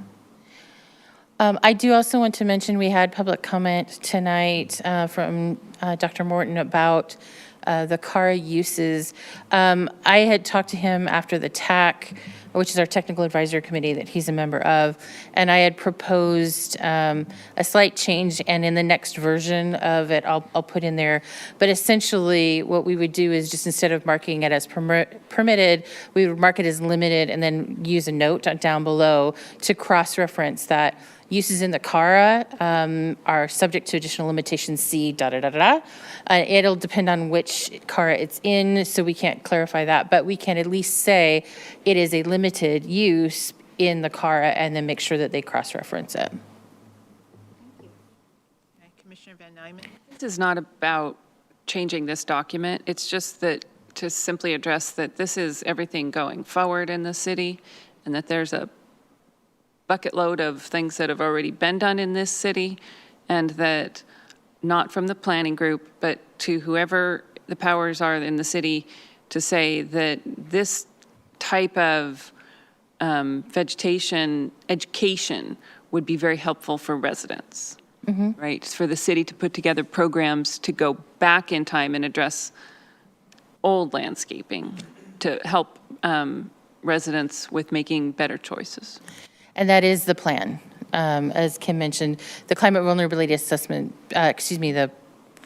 I do also want to mention we had public comment tonight from Dr. Morton about the CARA uses. I had talked to him after the TAC, which is our technical advisory committee that he's a member of, and I had proposed a slight change, and in the next version of it, I'll put in there. But essentially, what we would do is just instead of marking it as permitted, we would mark it as limited and then use a note down below to cross-reference that uses in the CARA are subject to additional limitations C, it'll depend on which CARA it's in, so we can't clarify that, but we can at least say it is a limited use in the CARA and then make sure that they cross-reference it. Okay, Commissioner Van Nyman? This is not about changing this document. It's just that to simply address that this is everything going forward in the city and that there's a bucket load of things that have already been done in this city, and that not from the planning group, but to whoever the powers are in the city to say that this type of vegetation education would be very helpful for residents, right? For the city to put together programs to go back in time and address old landscaping to help residents with making better choices. And that is the plan. As Kim mentioned, the climate vulnerability assessment, the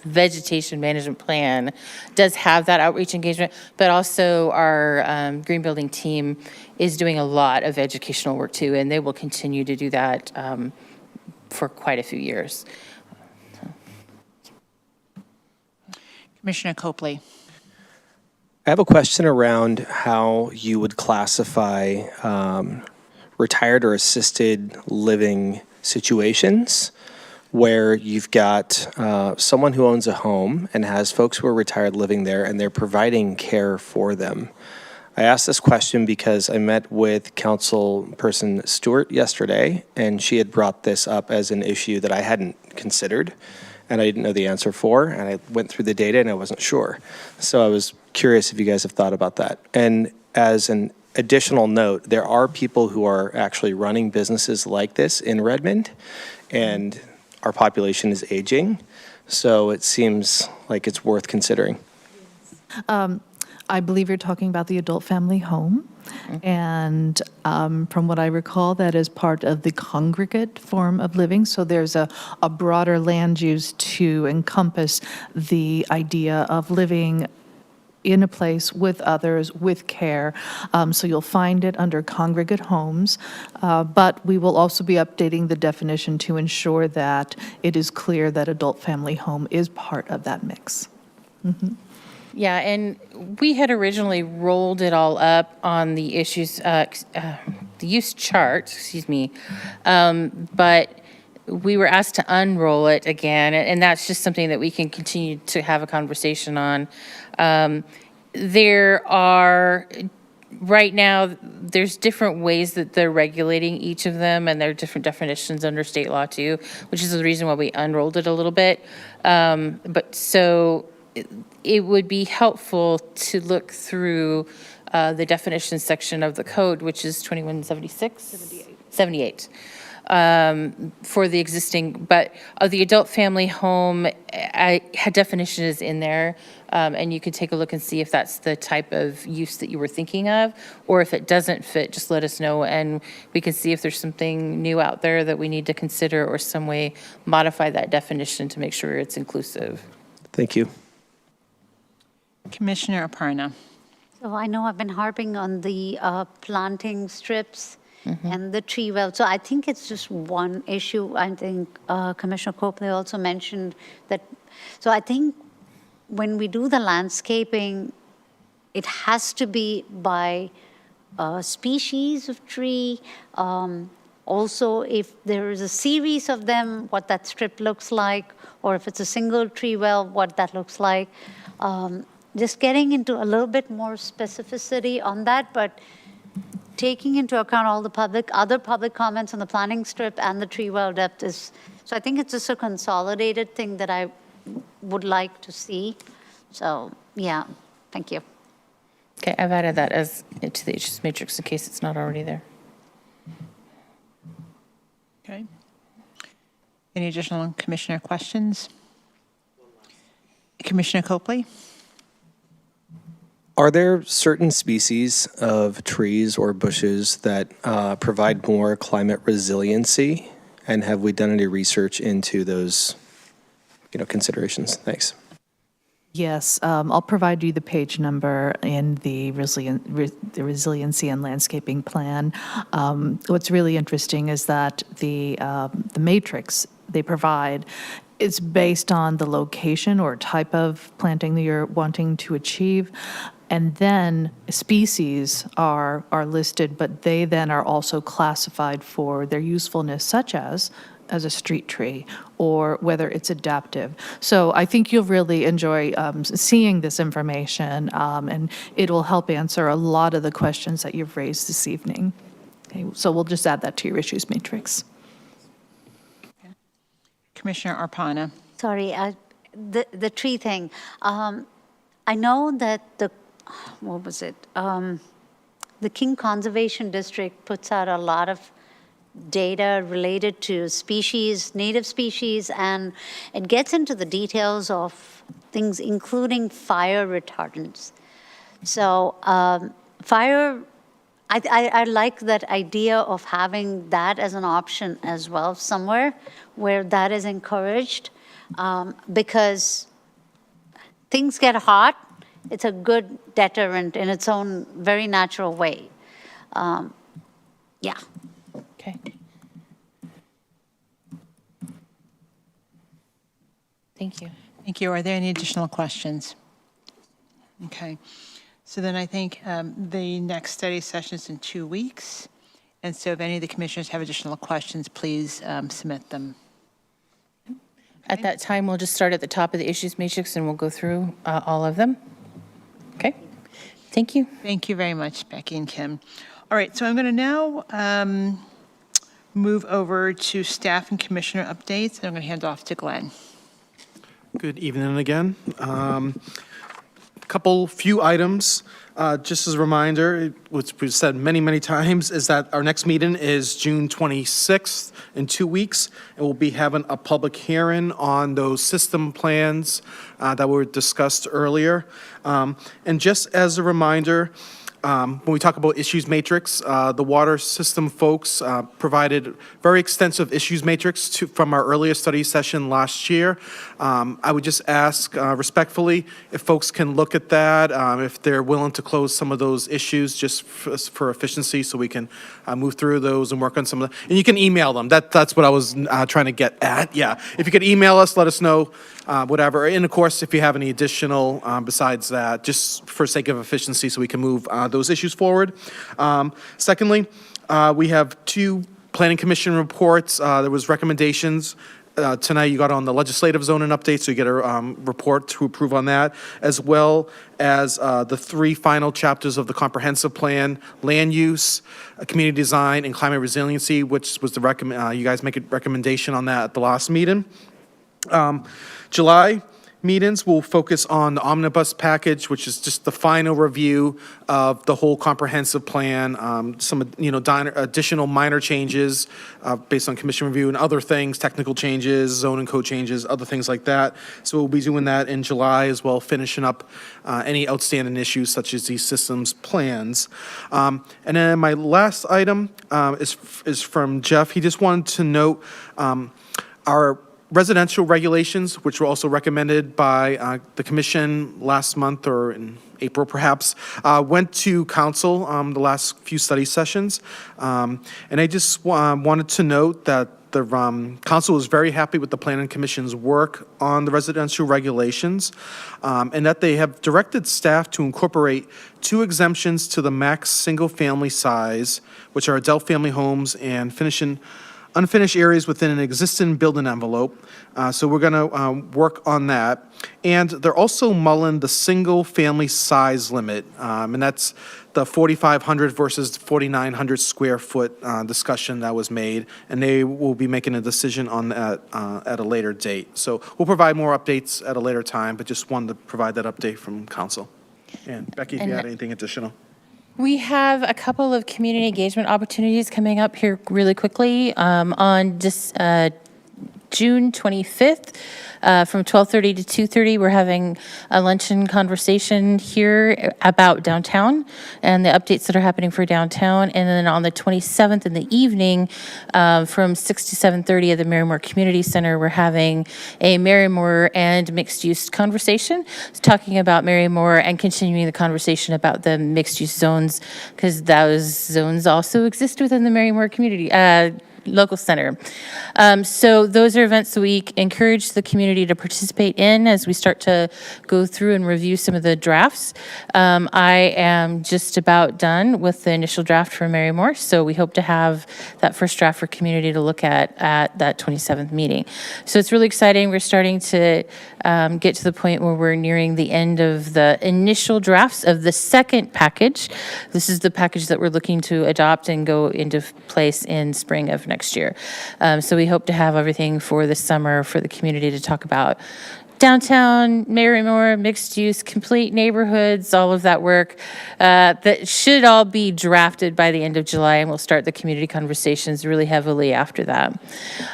vegetation management plan does have that outreach engagement, but also our green building team is doing a lot of educational work too, and they will continue to do that for quite a few years. Commissioner Copley. I have a question around how you would classify retired or assisted living situations where you've got someone who owns a home and has folks who are retired living there and they're providing care for them. I asked this question because I met with Councilperson Stewart yesterday, and she had brought this up as an issue that I hadn't considered, and I didn't know the answer for, and I went through the data and I wasn't sure. So I was curious if you guys have thought about that. And as an additional note, there are people who are actually running businesses like this in Redmond, and our population is aging, so it seems like it's worth considering. I believe you're talking about the adult family home. And from what I recall, that is part of the congregate form of living. So there's a broader land use to encompass the idea of living in a place with others, with care. So you'll find it under congregate homes. But we will also be updating the definition to ensure that it is clear that adult family home is part of that mix. Yeah, and we had originally rolled it all up on the issues, the use chart, excuse me, but we were asked to unroll it again, and that's just something that we can continue to have a conversation on. There are, right now, there's different ways that they're regulating each of them, and there are different definitions under state law too, which is the reason why we unrolled it a little bit. But so it would be helpful to look through the definition section of the code, which is 2176? 78. For the existing, but the adult family home, definition is in there, and you could take a look and see if that's the type of use that you were thinking of, or if it doesn't fit, just let us know, and we can see if there's something new out there that we need to consider, or some way modify that definition to make sure it's inclusive. Thank you. Commissioner Aparna. So I know I've been harping on the planting strips and the tree well. So I think it's just one issue. I think Commissioner Copley also mentioned that. So I think when we do the landscaping, it has to be by species of tree. Also, if there is a series of them, what that strip looks like, or if it's a single tree well, what that looks like. Just getting into a little bit more specificity on that, but taking into account all the other public comments on the planting strip and the tree well depth is, so I think it's just a consolidated thing that I would like to see. So, yeah, thank you. Okay, I've added that as to the issues matrix in case it's not already there. Okay. Any additional commissioner questions? Commissioner Copley? Are there certain species of trees or bushes that provide more climate resiliency? And have we done any research into those, considerations? Thanks. Yes, I'll provide you the page number in the resiliency and landscaping plan. What's really interesting is that the matrix they provide, it's based on the location or type of planting that you're wanting to achieve. And then species are listed, but they then are also classified for their usefulness, such as a street tree, or whether it's adaptive. So I think you'll really enjoy seeing this information, and it'll help answer a lot of the questions that you've raised this evening. Okay, so we'll just add that to your issues matrix. Commissioner Arpana. Sorry, the tree thing. I know that what was it? The King Conservation District puts out a lot of data related to species, native species, and it gets into the details of things, including fire retardants. So fire, I like that idea of having that as an option as well, somewhere where that is encouraged, because things get hot. It's a good deterrent in its own very natural way. Yeah. Okay. Thank you. Thank you. Are there any additional questions? Okay. So then I think the next study session is in 2 weeks. And so if any of the commissioners have additional questions, please submit them. At that time, we'll just start at the top of the issues matrix and we'll go through all of them. Okay, thank you. Thank you very much, Becky and Kim. All right, so I'm going to now move over to staff and commissioner updates, and I'm going to hand off to Glenn. Good evening again. Few items. Just as a reminder, which we've said many, many times, is that our next meeting is June 26th in 2 weeks, and we'll be having a public hearing on those system plans that were discussed earlier. And just as a reminder, when we talk about issues matrix, the water system folks provided very extensive issues matrix from our earlier study session last year. I would just ask respectfully if folks can look at that, if they're willing to close some of those issues just for efficiency, so we can move through those and work on some of them. And you can email them. That's what I was trying to get at. Yeah, if you could email us, let us know. Whatever. And of course, if you have any additional besides that, just for sake of efficiency, so we can move those issues forward. Secondly, we have 2 planning commission reports. There was recommendations. Tonight you got on the legislative zoning update, so you get a report to approve on that, as well as the 3 final chapters of the comprehensive plan: land use, community design, and climate resiliency, which was the you guys make a recommendation on that at the last meeting. July meetings will focus on the omnibus package, which is just the final review of the whole comprehensive plan, some additional minor changes based on commission review and other things, technical changes, zoning code changes, other things like that. So we'll be doing that in July as well, finishing up any outstanding issues such as these systems plans. And then my last item is from Jeff. He just wanted to note our residential regulations, which were also recommended by the commission last month or in April perhaps, went to council the last few study sessions. And I just wanted to note that the council is very happy with the planning commission's work on the residential regulations, and that they have directed staff to incorporate 2 exemptions to the max single-family size, which are adult family homes and unfinished areas within an existing building envelope. So we're going to work on that. And they're also mulling the single-family size limit, and that's the 4,500 versus 4,900 square foot discussion that was made, and they will be making a decision on that at a later date. So we'll provide more updates at a later time, but just wanted to provide that update from council. And Becky, if you had anything additional. We have a couple of community engagement opportunities coming up here really quickly on June 25th. From 12:30 to 2:30, we're having a luncheon conversation here about downtown and the updates that are happening for downtown. And then on the 27th in the evening, from 6 to 7:30 at the Marymore Community Center, we're having a Marymore and mixed-use conversation, talking about Marymore and continuing the conversation about the mixed-use zones, because those zones also exist within the Marymore community local center. So those are events that we encourage the community to participate in as we start to go through and review some of the drafts. I am just about done with the initial draft for Marymore, so we hope to have that first draft for community to look at that 27th meeting. So it's really exciting. We're starting to get to the point where we're nearing the end of the initial drafts of the second package. This is the package that we're looking to adopt and go into place in spring of next year. So we hope to have everything for this summer for the community to talk about. Downtown, Marymore, mixed use, complete neighborhoods, all of that work that should all be drafted by the end of July, and we'll start the community conversations really heavily after that.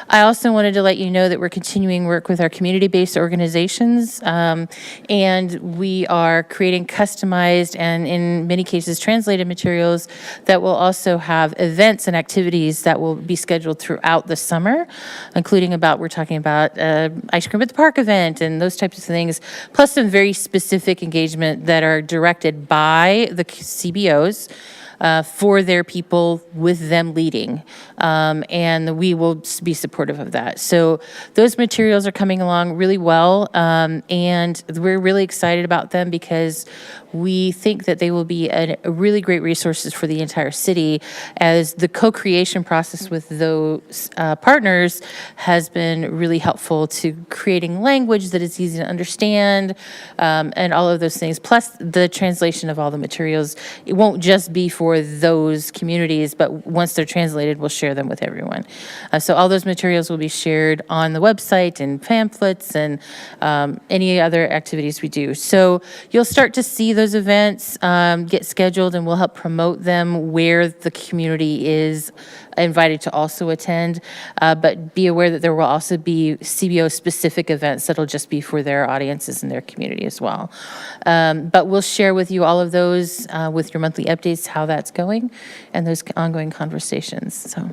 I also wanted to let you know that we're continuing work with our community-based organizations, and we are creating customized and in many cases translated materials that will also have events and activities that will be scheduled throughout the summer, including we're talking about ice cream at the park event and those types of things, plus some very specific engagement that are directed by the CBOs for their people with them leading. And we will be supportive of that. So those materials are coming along really well. And we're really excited about them because we think that they will be a really great resources for the entire city, as the co-creation process with those partners has been really helpful to creating language that is easy to understand, and all of those things. Plus the translation of all the materials. It won't just be for those communities, but once they're translated, we'll share them with everyone. So all those materials will be shared on the website and pamphlets and any other activities we do. So you'll start to see those events get scheduled, and we'll help promote them where the community is invited to also attend. But be aware that there will also be CBO-specific events that'll just be for their audiences in their community as well. But we'll share with you all of those with your monthly updates, how that's going, and those ongoing conversations. So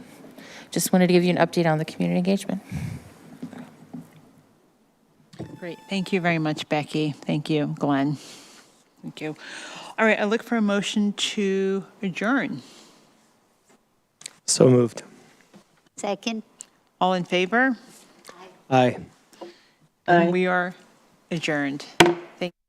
just wanted to give you an update on the community engagement. Great. Thank you very much, Becky. Thank you, Glenn. Thank you. All right, I look for a motion to adjourn. So moved. Second. All in favor? Aye. And we are adjourned. Thank you.